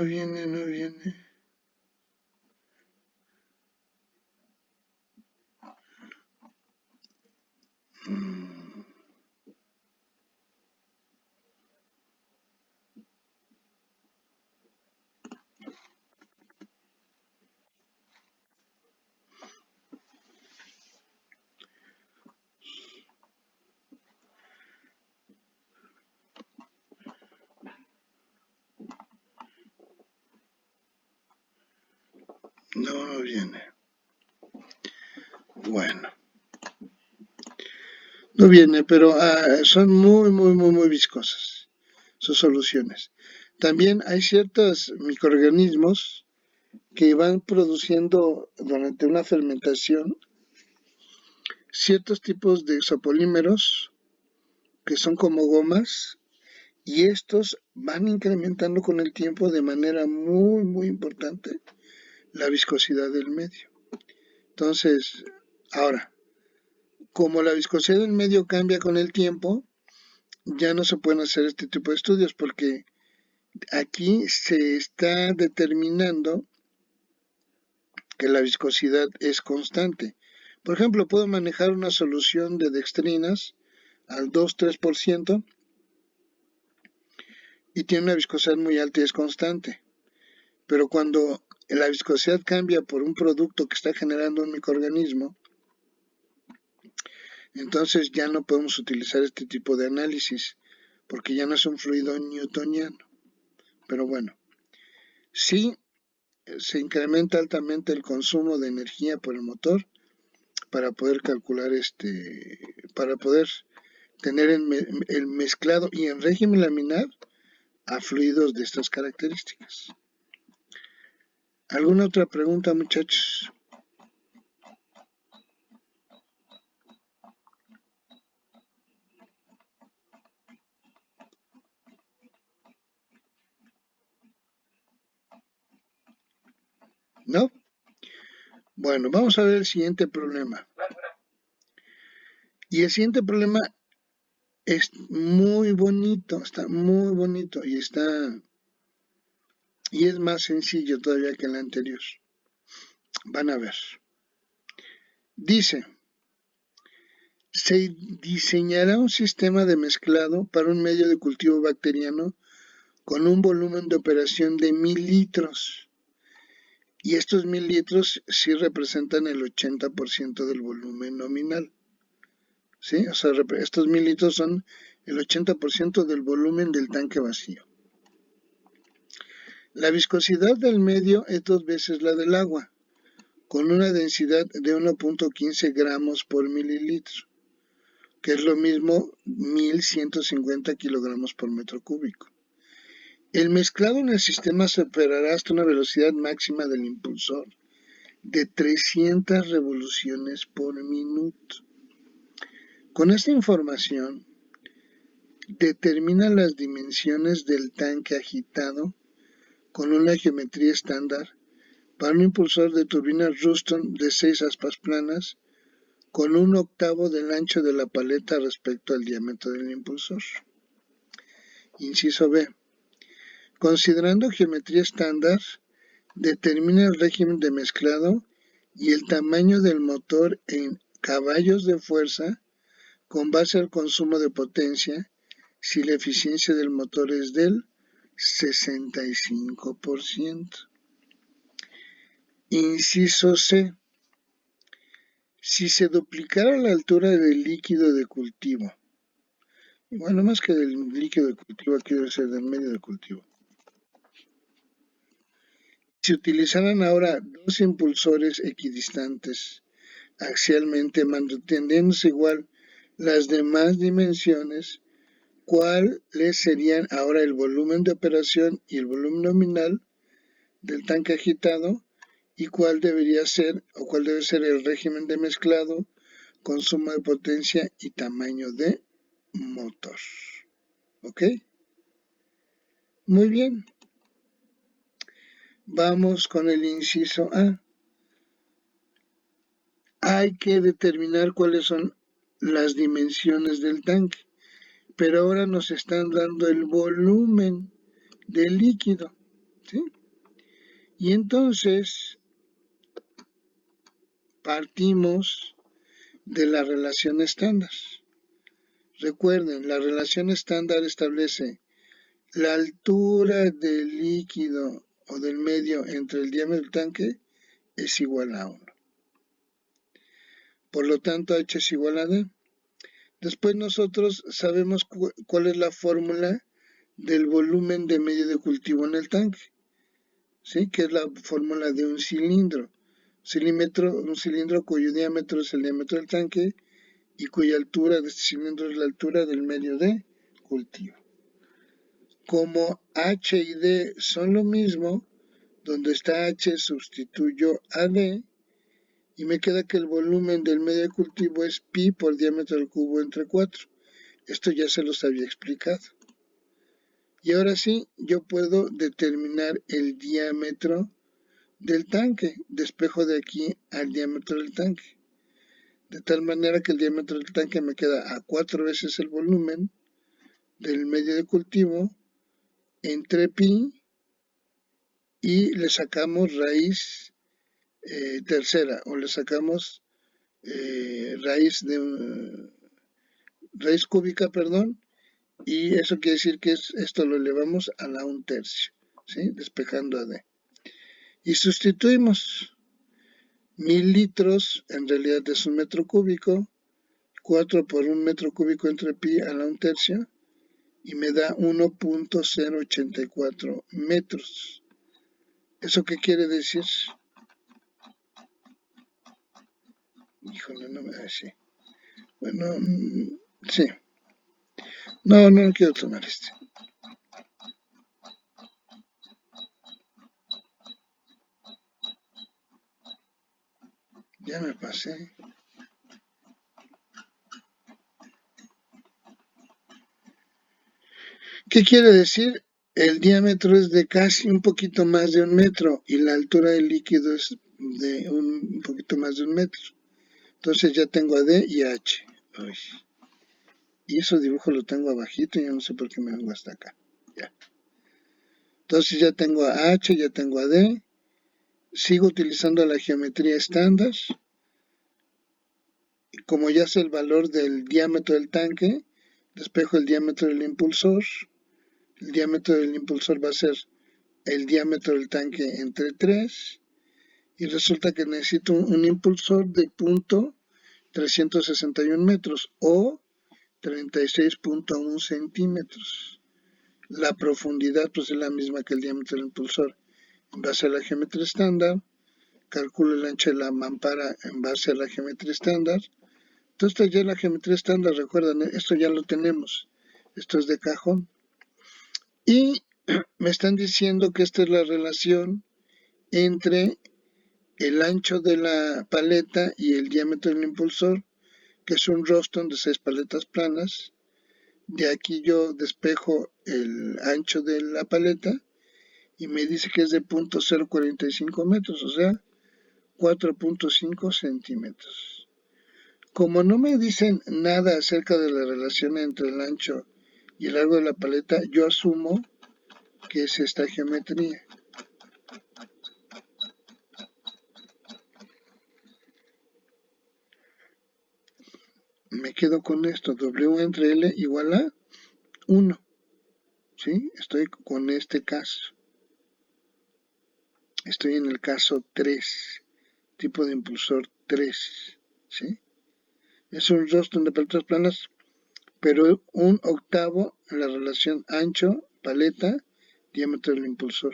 viene. Bueno. No viene, pero son muy viscosas sus soluciones. También hay ciertos microorganismos que van produciendo durante una fermentación ciertos tipos de isopolímeros que son como gomas y estos van incrementando con el tiempo de manera muy importante la viscosidad del medio. Entonces, ahora, como la viscosidad del medio cambia con el tiempo, ya no se pueden hacer este tipo de estudios porque aquí se está determinando que la viscosidad es constante. Por ejemplo, puedo manejar una solución de dextrinas al 2-3% y tiene una viscosidad muy alta y es constante. Pero cuando la viscosidad cambia por un producto que está generando un microorganismo, entonces ya no podemos utilizar este tipo de análisis porque ya no es un fluido newtoniano. Pero bueno, sí se incrementa altamente el consumo de energía por el motor para poder calcular para poder tener el mezclado y en régimen laminar a fluidos de estas características. ¿Alguna otra pregunta, muchachos? ¿No? Bueno, vamos a ver el siguiente problema. Y el siguiente problema es muy bonito, está muy bonito y es más sencillo todavía que el anterior. Van a ver. Dice, se diseñará un sistema de mezclado para un medio de cultivo bacteriano con un volumen de operación de 1000 litros. Y estos 1000 litros sí representan el 80% del volumen nominal. ¿Sí? O sea, estos 1000 litros son el 80% del volumen del tanque vacío. La viscosidad del medio es 2 veces la del agua, con una densidad de 1.15 gramos por mililitro, que es lo mismo 1150 kilogramos por metro cúbico. El mezclado en el sistema se operará hasta una velocidad máxima del impulsor de 300 revoluciones por minuto. Con esta información, determina las dimensiones del tanque agitado con una geometría estándar para un impulsor de turbina Ruston de 6 aspas planas con 1/8 del ancho de la paleta respecto al diámetro del impulsor. Inciso B. Considerando geometría estándar, determina el régimen de mezclado y el tamaño del motor en caballos de fuerza con base al consumo de potencia si la eficiencia del motor es del 65%. Inciso C. Si se duplicara la altura del líquido de cultivo, bueno, más que del líquido de cultivo, aquí debe ser del medio de cultivo. Si utilizaran ahora dos impulsores equidistantes axialmente manteniéndose igual las demás dimensiones, ¿cuáles serían ahora el volumen de operación y el volumen nominal del tanque agitado? ¿Y cuál debería ser o cuál debe ser el régimen de mezclado, consumo de potencia y tamaño de motor? ¿Ok? Muy bien. Vamos con el inciso A. Hay que determinar cuáles son las dimensiones del tanque, pero ahora nos están dando el volumen del líquido, ¿sí? Y entonces partimos de la relación estándar. Recuerden, la relación estándar establece la altura del líquido o del medio entre el diámetro del tanque es igual a 1. Por lo tanto, H es igual a D. Después nosotros sabemos cuál es la fórmula del volumen de medio de cultivo en el tanque, ¿sí? Que es la fórmula de un cilindro. Un cilindro cuyo diámetro es el diámetro del tanque y cuya altura de este cilindro es la altura del medio de cultivo. Como H y D son lo mismo, donde está H sustituyo a D y me queda que el volumen del medio de cultivo es pi por diámetro al cubo entre 4. Esto ya se los había explicado. Y ahora sí, yo puedo determinar el diámetro del tanque, despejo de aquí al diámetro del tanque. De tal manera que el diámetro del tanque me queda a 4 veces el volumen del medio de cultivo entre pi y le sacamos raíz tercera o le sacamos raíz cúbica, perdón, y eso quiere decir que esto lo elevamos a la 1/3, ¿sí? Despejando a D. Y sustituimos 1000 litros, en realidad es un metro cúbico, 4 por 1 metro cúbico entre pi a la 1/3, y me da 1.084 metros. ¿Eso qué quiere decir? Híjole, no me da así. Bueno, sí. No quiero tomar este. Ya me pasé. ¿Qué quiere decir? El diámetro es de casi un poquito más de 1 metro y la altura del líquido es de un poquito más de 1 metro. Entonces ya tengo a D y a H. Uy. Y ese dibujo lo tengo abajito y yo no sé por qué me vengo hasta acá. Ya. Entonces ya tengo a H, ya tengo a D. Sigo utilizando la geometría estándar. Como ya sé el valor del diámetro del tanque, despejo el diámetro del impulsor. El diámetro del impulsor va a ser el diámetro del tanque entre 3. Y resulta que necesito un impulsor de punto 361 metros o 36.1 centímetros. La profundidad pues es la misma que el diámetro del impulsor. En base a la geometría estándar, calculo el ancho de la mampara en base a la geometría estándar. Entonces ya la geometría estándar, recuerdan, esto ya lo tenemos. Esto es de cajón. Y me están diciendo que esta es la relación entre el ancho de la paleta y el diámetro del impulsor, que es un rostón de 6 paletas planas. De aquí yo despejo el ancho de la paleta y me dice que es de 0.045 metros, o sea, 4.5 centímetros. Como no me dicen nada acerca de la relación entre el ancho y el largo de la paleta, yo asumo que es esta geometría. Me quedo con esto, W entre L igual a 1. ¿Sí? Estoy con este caso. Estoy en el caso 3, tipo de impulsor 3. ¿Sí? Es un rostro de paletas planas, pero un octavo en la relación ancho, paleta, diámetro del impulsor.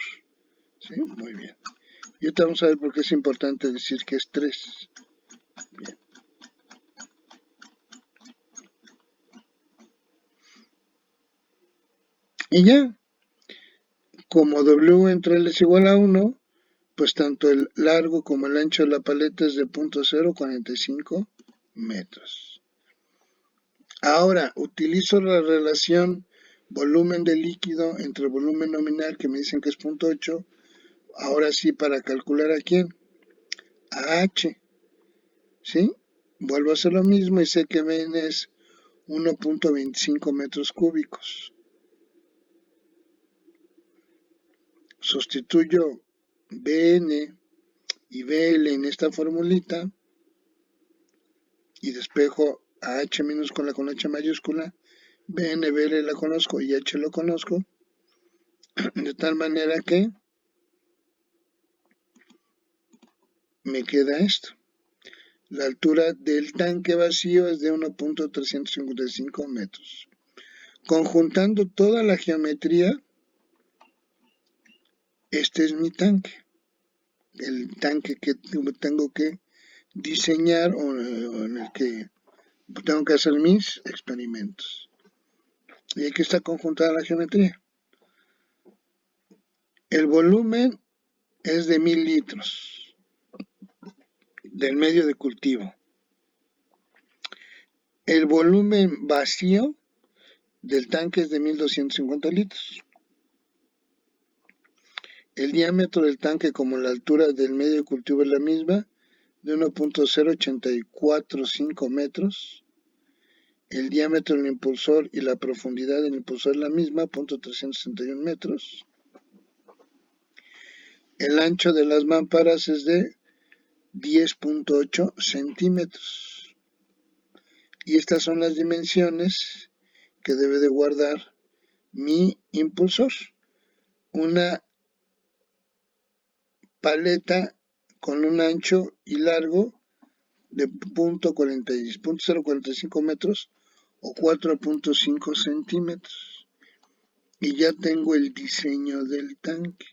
¿Sí? Muy bien. Y ahorita vamos a ver por qué es importante decir que es 3. Bien. Y ya, como W entre L es igual a 1, pues tanto el largo como el ancho de la paleta es de 0.045 metros. Ahora, utilizo la relación volumen de líquido entre volumen nominal, que me dicen que es 0.8, ahora sí para calcular a quién, a H, ¿sí? Vuelvo a hacer lo mismo y sé que Bn es 1.25 metros cúbicos. Sustituyo Bn y Bl en esta formulita y despejo a H minúscula con H mayúscula. Bn, Bl la conozco y H lo conozco, de tal manera que me queda esto. La altura del tanque vacío es de 1.355 metros. Conjuntando toda la geometría, este es mi tanque. El tanque que tengo que diseñar o en el que tengo que hacer mis experimentos. Y aquí está conjuntada la geometría. El volumen es de 1000 litros del medio de cultivo. El volumen vacío del tanque es de 1250 litros. El diámetro del tanque como la altura del medio de cultivo es la misma, de 1.0845 metros. El diámetro del impulsor y la profundidad del impulsor es la misma, 0.361 metros. El ancho de las mámparas es de 10.8 centímetros. Y estas son las dimensiones que debe de guardar mi impulsor. Una paleta con un ancho y largo de 0.45 metros o 4.5 centímetros. Y ya tengo el diseño del tanque.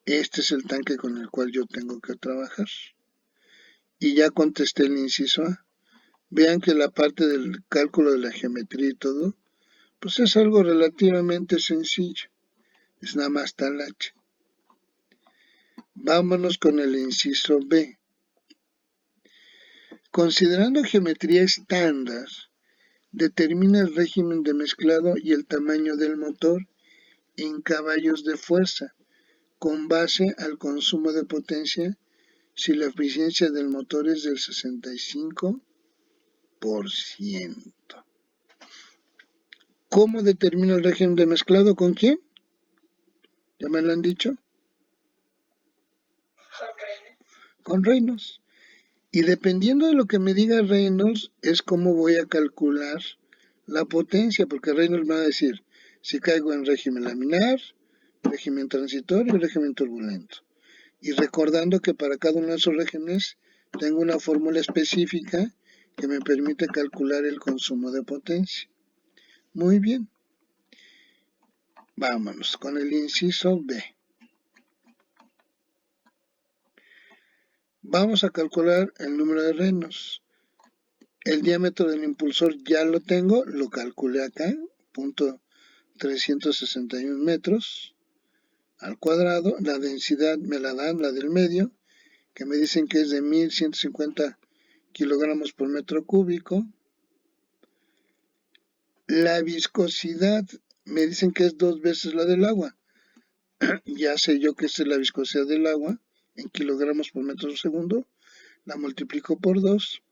Este es el tanque con el cual yo tengo que trabajar. Y ya contesté el inciso A. Vean que la parte del cálculo de la geometría y todo, pues es algo relativamente sencillo. Es nada más talache. Vámonos con el inciso B. Considerando geometría estándar, determina el régimen de mezclado y el tamaño del motor en caballos de fuerza, con base al consumo de potencia si la eficiencia del motor es del 65%. ¿Cómo determino el régimen de mezclado? ¿Con quién? ¿Ya me lo han dicho? Con Reynolds. Y dependiendo de lo que me diga Reynolds, es cómo voy a calcular la potencia, porque Reynolds me va a decir si caigo en régimen laminar, régimen transitorio y régimen turbulento. Y recordando que para cada uno de esos regímenes tengo una fórmula específica que me permite calcular el consumo de potencia. Muy bien. Vámonos con el inciso B. Vamos a calcular el número de Reynolds. El diámetro del impulsor ya lo tengo, lo calculé acá, 361 metros al cuadrado. La densidad me la dan, la del medio, que me dicen que es de 1150 kilogramos por metro cúbico. La viscosidad me dicen que es 2 veces la del agua. Ya sé yo que esta es la viscosidad del agua en kilogramos por metro segundo. La multiplico por 2.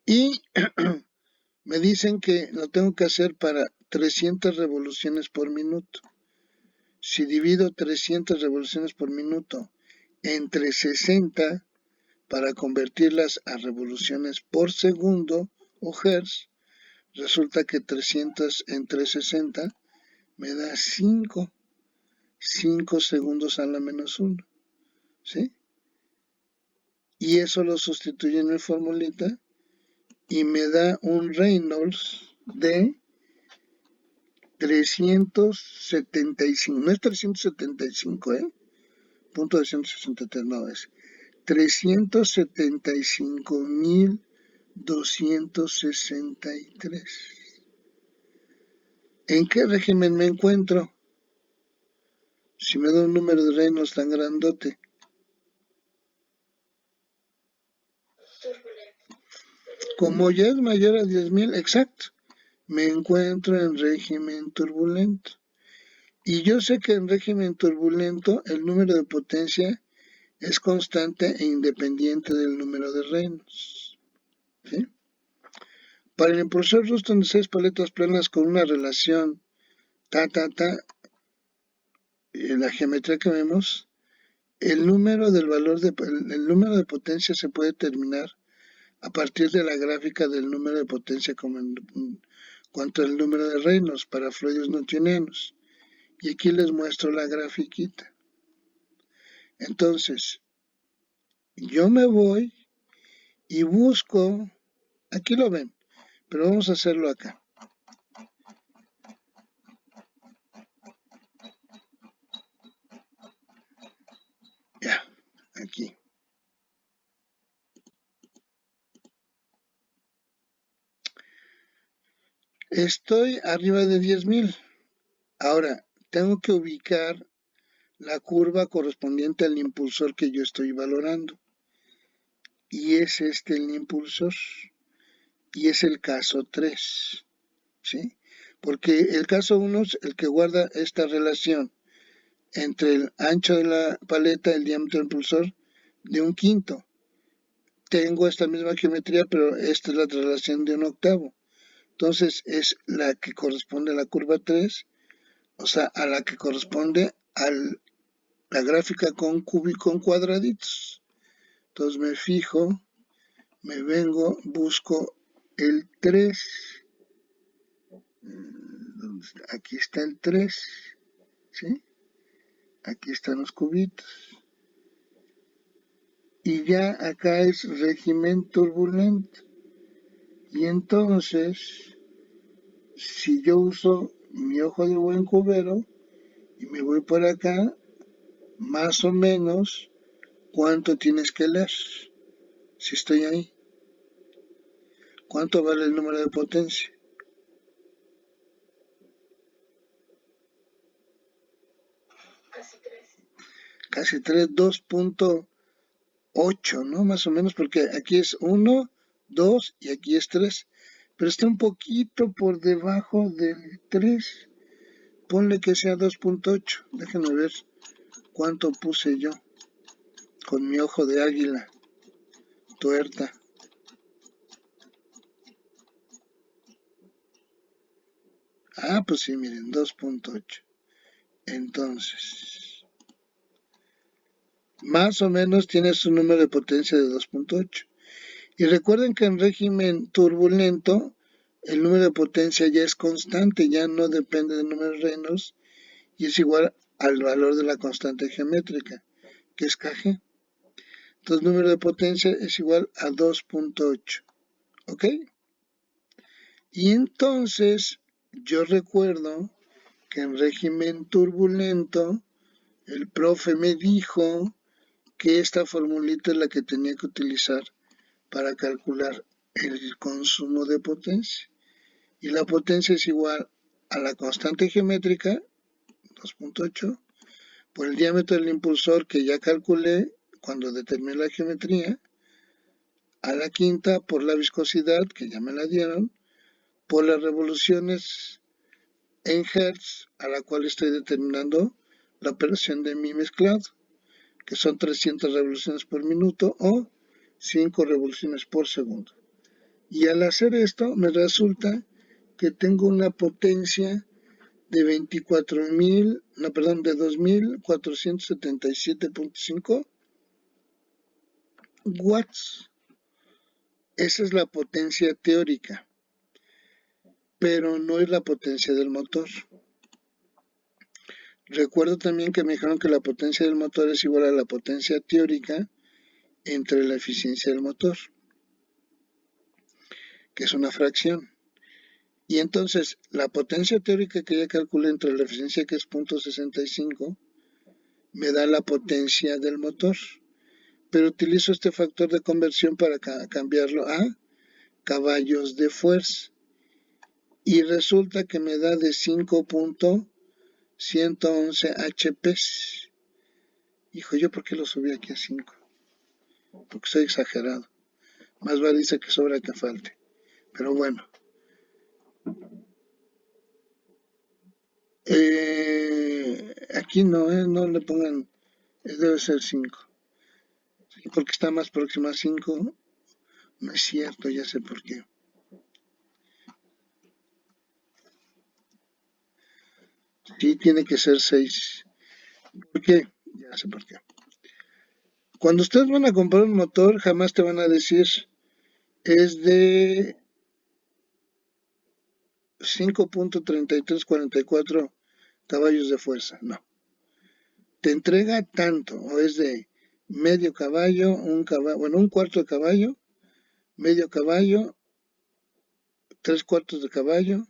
Y me dicen que lo tengo que hacer para 300 revoluciones por minuto. Si divido 300 revoluciones por minuto entre 60 para convertirlas a revoluciones por segundo o hertz, resulta que 300 entre 60 me da 5 segundos a la menos 1. ¿Sí? Y eso lo sustituyo en mi formulita y me da un Reynolds de 375, no es 375, punto 263, no, es 375.263. ¿En qué régimen me encuentro? Si me da un número de Reynolds tan grandote. Como ya es mayor a 10.000, exacto, me encuentro en régimen turbulento. Y yo sé que en régimen turbulento el número de potencia es constante e independiente del número de Reynolds. ¿Sí? Para el impulsor Ruston de 6 paletas planas con una relación la geometría que vemos, el número de potencia se puede determinar a partir de la gráfica del número de potencia cuanto al número de Reynolds para fluidos newtonianos. Y aquí les muestro la grafiquita. Entonces, yo me voy y busco, aquí lo ven, pero vamos a hacerlo acá. Ya, aquí. Estoy arriba de 10.000. Ahora, tengo que ubicar la curva correspondiente al impulsor que yo estoy valorando. Y es este el impulsor. Y es el caso 3. ¿Sí? Porque el caso 1 es el que guarda esta relación entre el ancho de la paleta y el diámetro del impulsor de 1/5. Tengo esta misma geometría, pero esta es la traslación de 1/8. Entonces es la que corresponde a la curva 3, o sea, a la que corresponde a la gráfica con cuadraditos. Entonces me fijo, me vengo, busco el 3. Aquí está el 3, ¿sí? Aquí están los cubitos. Y ya acá es régimen turbulento. Y entonces, si yo uso mi ojo de buen cubero y me voy por acá, más o menos, ¿cuánto tienes que leer? Si estoy ahí. ¿Cuánto vale el número de potencia? Casi 3, 2.8, ¿no? Más o menos, porque aquí es 1, 2 y aquí es 3. Pero está un poquito por debajo del 3. Ponle que sea 2.8. Déjenme ver cuánto puse yo con mi ojo de águila tuerta. Ah, pues sí, miren, 2.8. Entonces, más o menos tiene su número de potencia de 2.8. Y recuerden que en régimen turbulento, el número de potencia ya es constante, ya no depende del número de Reynolds y es igual al valor de la constante geométrica, que es Kg. Entonces, el número de potencia es igual a 2.8. ¿Ok? Y entonces, yo recuerdo que en régimen turbulento, el profe me dijo que esta formulita es la que tenía que utilizar para calcular el consumo de potencia. Y la potencia es igual a la constante geométrica, 2.8, por el diámetro del impulsor que ya calculé cuando determiné la geometría, a la quinta por la viscosidad, que ya me la dieron, por las revoluciones en Hertz, a la cual estoy determinando la operación de mi mezclado, que son 300 revoluciones por minuto o 5 revoluciones por segundo. Y al hacer esto me resulta que tengo una potencia de 2.477.5 watts. Esa es la potencia teórica, pero no es la potencia del motor. Recuerdo también que me dijeron que la potencia del motor es igual a la potencia teórica entre la eficiencia del motor, que es una fracción. Y entonces, la potencia teórica que ya calculé entre la eficiencia, que es 0.65, me da la potencia del motor. Pero utilizo este factor de conversión para cambiarlo a caballos de fuerza. Y resulta que me da de 5.111 HP. Hijo, ¿yo por qué lo subí aquí a 5? Porque soy exagerado. Más vale dice que sobra que falte. Pero bueno. Aquí no, no le pongan, debe ser 5. Porque está más próximo a 5. No es cierto, ya sé por qué. Sí, tiene que ser 6. ¿Por qué? Ya sé por qué. Cuando ustedes van a comprar un motor, jamás te van a decir es de 5.3344 caballos de fuerza. No. Te entrega tanto, o es de medio caballo, un cuarto de caballo, medio caballo, 3/4 de caballo,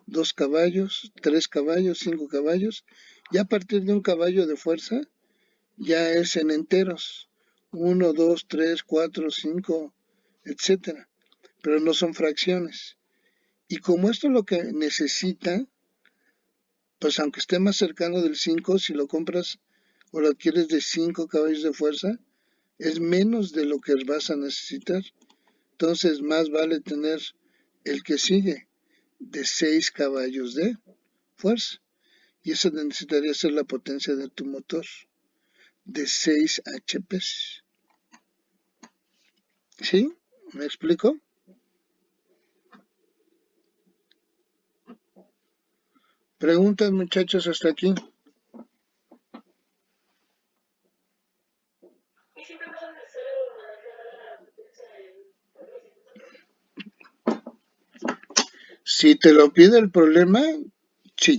2 caballos, 3 caballos, 5 caballos, y a partir de un caballo de fuerza ya es en enteros, 1, 2, 3, 4, 5, etcétera, pero no son fracciones. Y como esto es lo que necesita, pues aunque esté más cercano del 5, si lo compras o lo adquieres de 5 caballos de fuerza, es menos de lo que vas a necesitar. Entonces más vale tener el que sigue, de 6 caballos de fuerza. y eso necesitaría ser la potencia de tu motor, de 6 HP. ¿Sí? ¿Me explico? ¿Preguntas, muchachos, hasta aquí? Si te lo pide el problema, sí.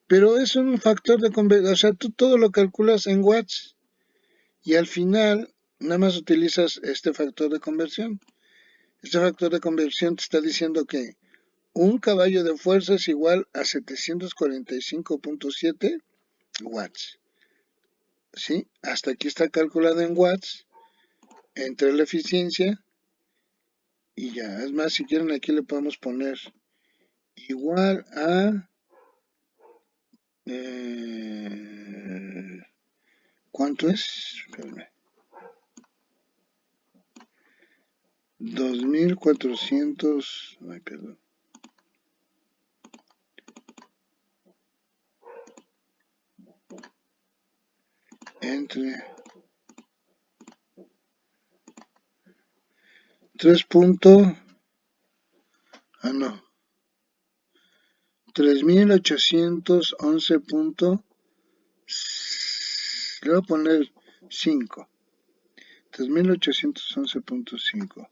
Pero es un factor de conversión, o sea, tú todo lo calculas en watts y al final nada más utilizas este factor de conversión. Este factor de conversión te está diciendo que un caballo de fuerza es igual a 745.7 watts. ¿Sí? Hasta aquí está calculado en watts, entre la eficiencia y ya. Es más, si quieren aquí le podemos poner igual a... ¿cuánto es? Espérame. 2400... Ay, perdón. Entre 3 no, 3811. Le voy a poner 5. 3811.5.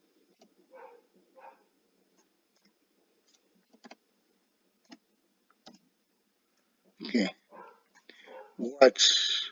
¿Qué? Watts.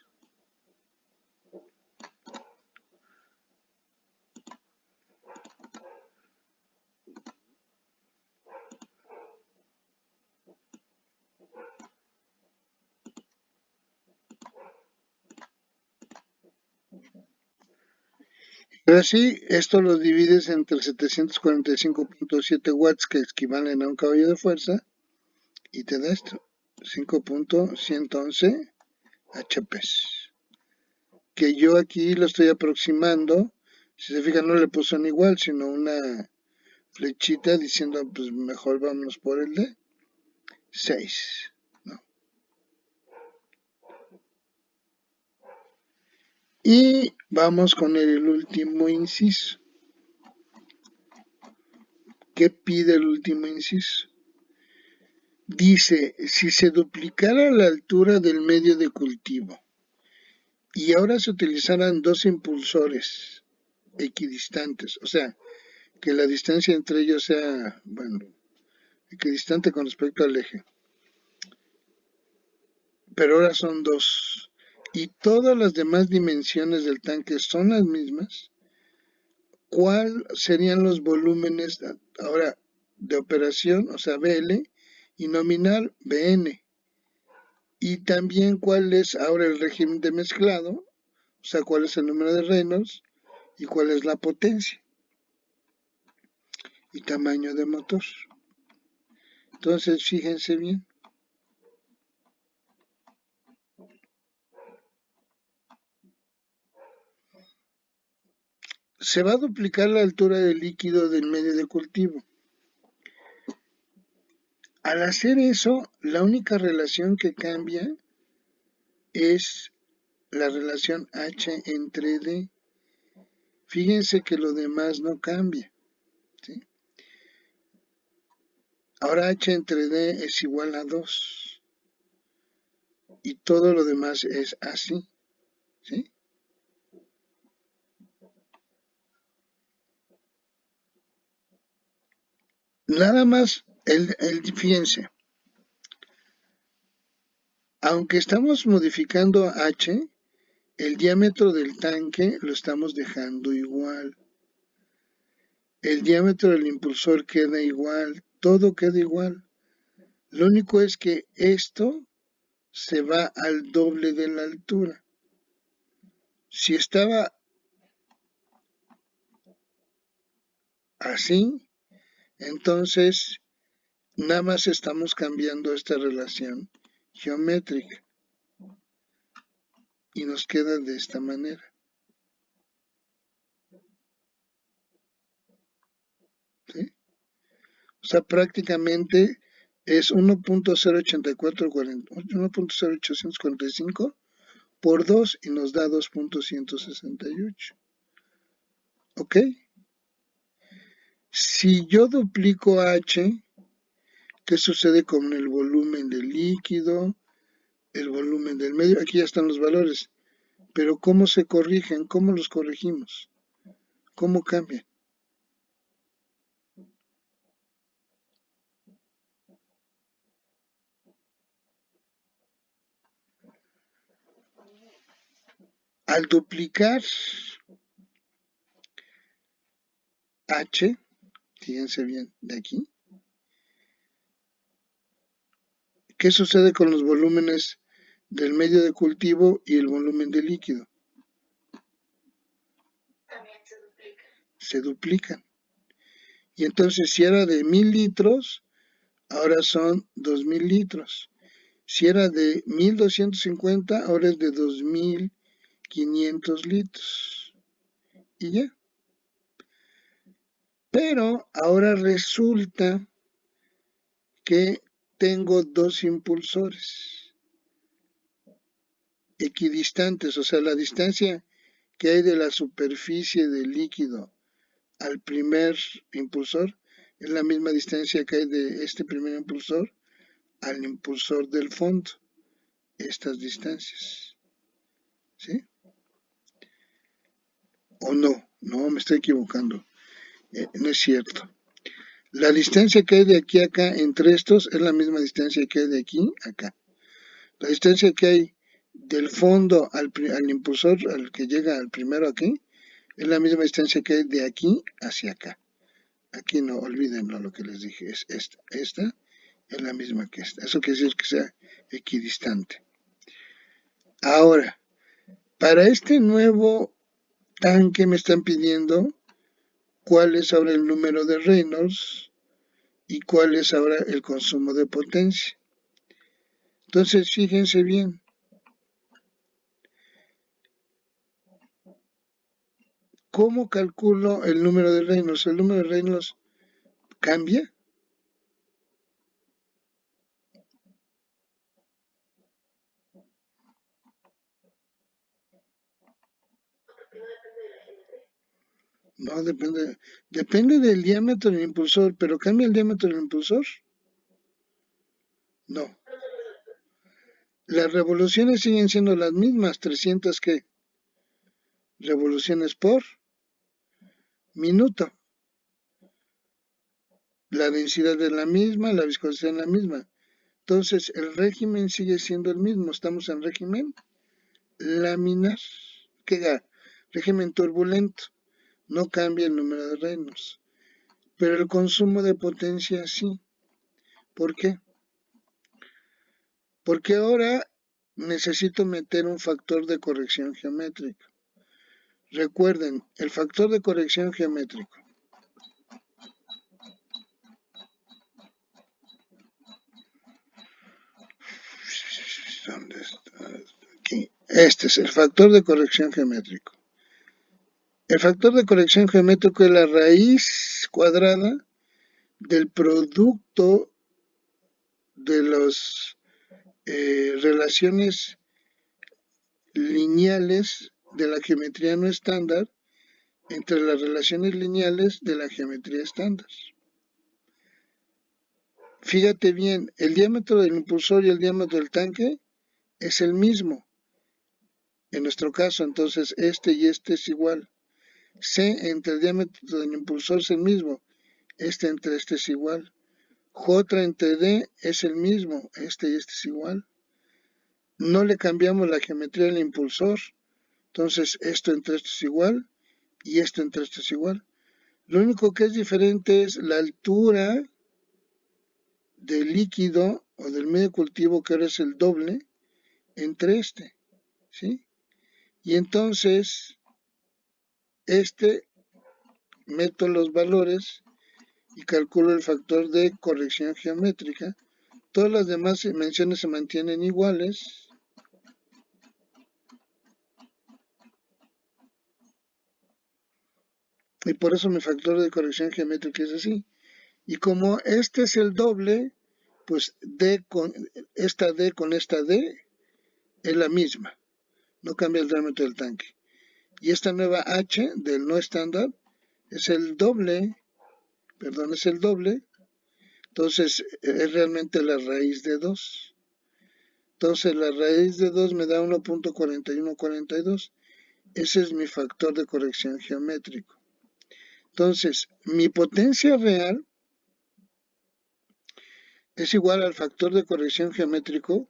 Pero sí, esto lo divides entre 745.7 watts que equivalen a un caballo de fuerza y te da esto, 5.111 HP. Que yo aquí lo estoy aproximando, si se fijan no le puso un igual, sino una flechita diciendo pues mejor vamos por el de 6. ¿No? Y vamos con el último inciso. ¿Qué pide el último inciso? Dice, si se duplicara la altura del medio de cultivo y ahora se utilizaran dos impulsores equidistantes, o sea, que la distancia entre ellos sea, bueno, equidistante con respecto al eje, pero ahora son dos, y todas las demás dimensiones del tanque son las mismas, ¿cuál serían los volúmenes ahora de operación, o sea, BL, y nominal BN? Y también cuál es ahora el régimen de mezclado, o sea, cuál es el número de Reynolds y cuál es la potencia y tamaño de motor. Entonces, fíjense bien. Se va a duplicar la altura del líquido del medio de cultivo. Al hacer eso, la única relación que cambia es la relación H entre D. Fíjense que lo demás no cambia. ¿Sí? Ahora H entre D es igual a 2. Y todo lo demás es así. ¿Sí? Nada más, fíjense, aunque estamos modificando H, el diámetro del tanque lo estamos dejando igual. El diámetro del impulsor queda igual, todo queda igual. Lo único es que esto se va al doble de la altura. Si estaba así, entonces nada más estamos cambiando esta relación geométrica y nos queda de esta manera. ¿Sí? O sea, prácticamente es 1.0845 por 2 y nos da 2.168. ¿Ok? Si yo duplico H, ¿qué sucede con el volumen del líquido, el volumen del medio? Aquí ya están los valores. Pero ¿cómo se corrigen? ¿Cómo los corregimos? ¿Cómo cambian? Al duplicar H, fíjense bien de aquí, ¿qué sucede con los volúmenes del medio de cultivo y el volumen de líquido? Se duplican. Y entonces si era de 1000 litros, ahora son 2000 litros. Si era de 1250, ahora es de 2500 litros. Y ya. Pero ahora resulta que tengo dos impulsores equidistantes, o sea, la distancia que hay de la superficie del líquido al primer impulsor es la misma distancia que hay de este primer impulsor al impulsor del fondo, estas distancias. ¿Sí? ¿O no? No, me estoy equivocando. No es cierto. La distancia que hay de aquí a acá entre estos es la misma distancia que hay de aquí a acá. La distancia que hay del fondo al impulsor, al que llega al primero aquí, es la misma distancia que hay de aquí hacia acá. Aquí no, olvídenlo lo que les dije, es esta. Esta es la misma que esta. Eso quiere decir que sea equidistante. Ahora, para este nuevo tanque me están pidiendo cuál es ahora el número de Reynolds y cuál es ahora el consumo de potencia. Entonces, fíjense bien. ¿Cómo calculo el número de Reynolds? ¿El número de Reynolds cambia? No, depende del diámetro del impulsor, pero ¿cambia el diámetro del impulsor? No. Las revoluciones siguen siendo las mismas, 300 ¿qué? Revoluciones por minuto. La densidad es la misma, la viscosidad es la misma. Entonces, el régimen sigue siendo el mismo. Estamos en régimen laminar. ¿Qué? Régimen turbulento. No cambia el número de Reynolds. Pero el consumo de potencia sí. ¿Por qué? Porque ahora necesito meter un factor de corrección geométrico. Recuerden, el factor de corrección geométrico. ¿Dónde está? Aquí. Este es el factor de corrección geométrico. El factor de corrección geométrico es la raíz cuadrada del producto de las relaciones lineales de la geometría no estándar entre las relaciones lineales de la geometría estándar. Fíjate bien, el diámetro del impulsor y el diámetro del tanque es el mismo. En nuestro caso, entonces, este y este es igual. C entre el diámetro del impulsor es el mismo. Este entre este es igual. J entre D es el mismo. Este y este es igual. No le cambiamos la geometría del impulsor. Entonces, esto entre esto es igual y esto entre esto es igual. Lo único que es diferente es la altura del líquido o del medio cultivo, que ahora es el doble, entre este. ¿Sí? Y entonces, meto los valores y calculo el factor de corrección geométrica. Todas las demás dimensiones se mantienen iguales. Y por eso mi factor de corrección geométrica es así. Y como este es el doble, pues esta D con esta D es la misma, no cambia el diámetro del tanque. Y esta nueva H del no estándar es el doble, es el doble, entonces es realmente la raíz de 2. Entonces la raíz de 2 me da 1.4142. Ese es mi factor de corrección geométrico. Entonces, mi potencia real es igual al factor de corrección geométrico,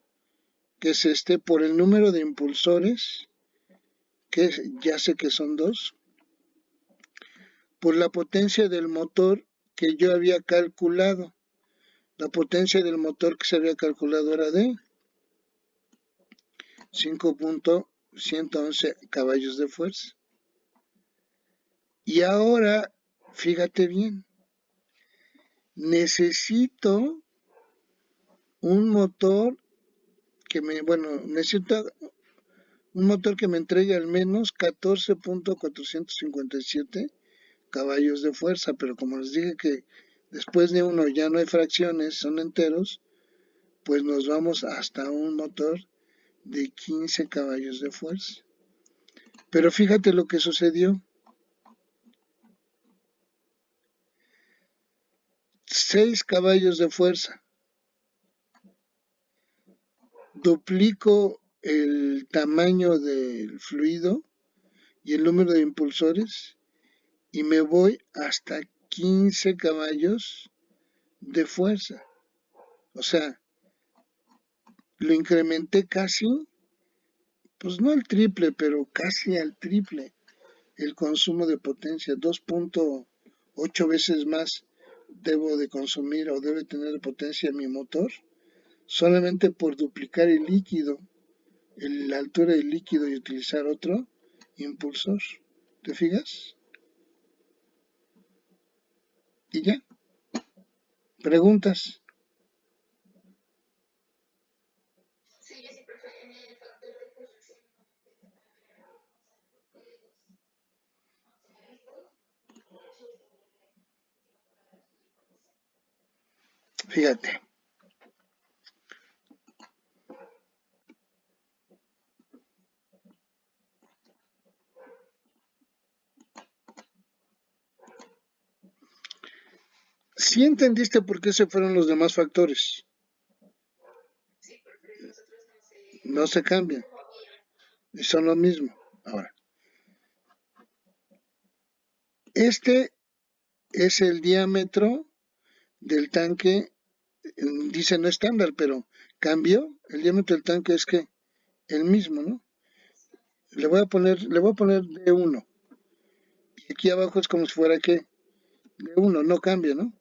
que es este, por el número de impulsores, que ya sé que son 2, por la potencia del motor que yo había calculado. La potencia del motor que se había calculado era de 5.111 caballos de fuerza. Y ahora, fíjate bien, necesito un motor necesito un motor que me entregue al menos 14.457 caballos de fuerza, pero como les dije que después de uno ya no hay fracciones, son enteros, pues nos vamos hasta un motor de 15 caballos de fuerza. Pero fíjate lo que sucedió. 6 caballos de fuerza. Duplico el tamaño del fluido y el número de impulsores y me voy hasta 15 caballos de fuerza. O sea, lo incrementé casi, pues no al triple, pero casi al triple el consumo de potencia. 2.8 veces más debo de consumir o debe tener de potencia mi motor solamente por duplicar el líquido, la altura del líquido y utilizar otro impulsor. ¿Te fijas? Y ya. ¿Preguntas? Fíjate. ¿Sí entendiste por qué se fueron los demás factores? No se cambian. Y son lo mismo. Ahora, este es el diámetro del tanque, dice no estándar, pero cambió. El diámetro del tanque es que el mismo, ¿no? Le voy a poner D1. Y aquí abajo es como si fuera que D1, no cambia, ¿no?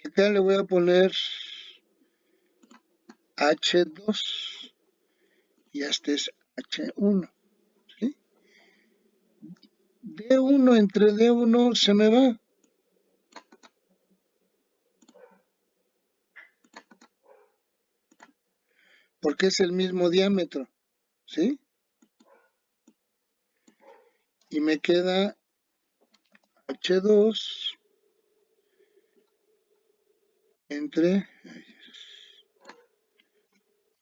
Y acá le voy a poner H2 y este es H1. ¿Sí? D1 entre D1 se me va. Porque es el mismo diámetro. ¿Sí? Y me queda H2 entre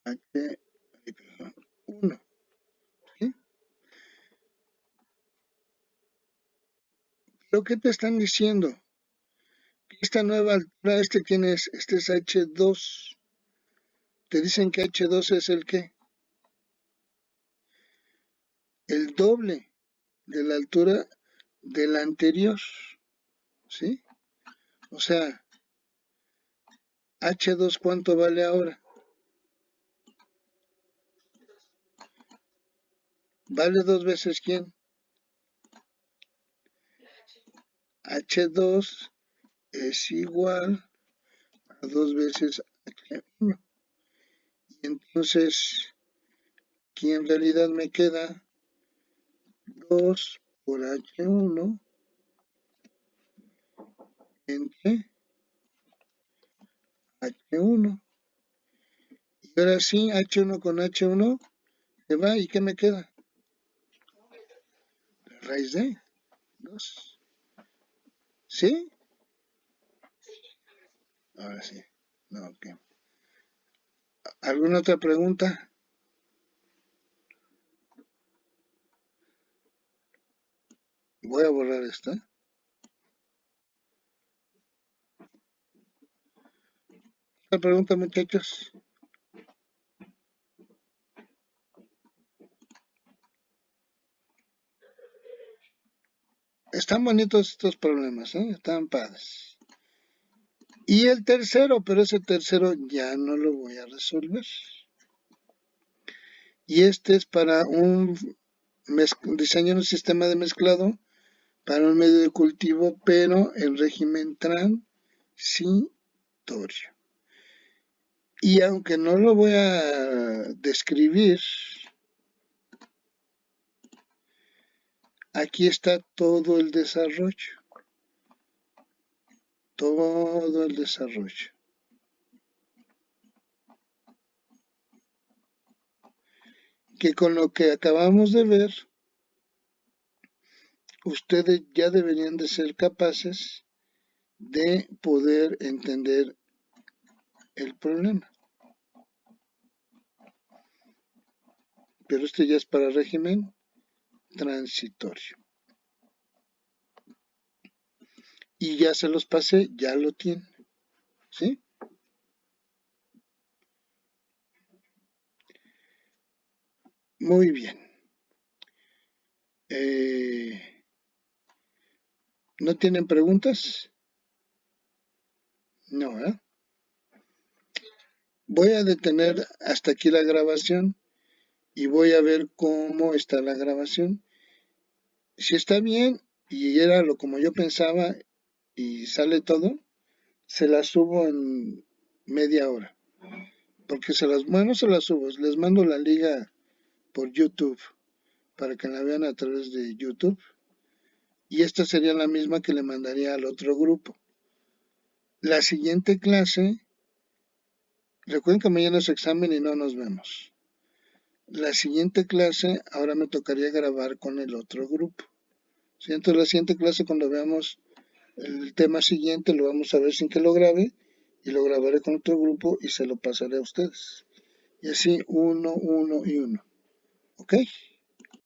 H1. ¿Sí? ¿Pero qué te están diciendo? Que esta nueva altura, ¿quién es? Este es H2. Te dicen que H2 es el qué? El doble de la altura del anterior. ¿Sí? O sea, H2 ¿cuánto vale ahora? ¿Vale 2 veces quién? H2 es igual a 2 veces H1. Y entonces, aquí en realidad me queda 2 por H1 entre H1. Y ahora sí, H1 con H1 se va. ¿Y qué me queda? La raíz de 2. ¿Sí? Ahora sí. Ok. ¿Alguna otra pregunta? Voy a borrar esta. ¿Otra pregunta, muchachos? Están bonitos estos problemas, ¿eh? Están padres. Y el tercero, pero ese tercero ya no lo voy a resolver. Y este es para un diseño de un sistema de mezclado para un medio de cultivo, pero en régimen transitorio. Y aunque no lo voy a describir, aquí está todo el desarrollo. Todo el desarrollo. Que con lo que acabamos de ver, ustedes ya deberían de ser capaces de poder entender el problema. Pero este ya es para régimen transitorio. Y ya se los pasé, ya lo tienen. ¿Sí? Muy bien. ¿No tienen preguntas? No, ¿eh? Voy a detener hasta aquí la grabación y voy a ver cómo está la grabación. Si está bien y era lo como yo pensaba y sale todo, se las subo en media hora. Porque bueno, se las subo, les mando la liga por YouTube para que la vean a través de YouTube. Y esta sería la misma que le mandaría al otro grupo. La siguiente clase, recuerden que mañana es examen y no nos vemos. La siguiente clase, ahora me tocaría grabar con el otro grupo. ¿Sí? Entonces la siguiente clase, cuando veamos el tema siguiente, lo vamos a ver sin que lo grabe y lo grabaré con otro grupo y se lo pasaré a ustedes. Y así uno y uno. ¿Ok?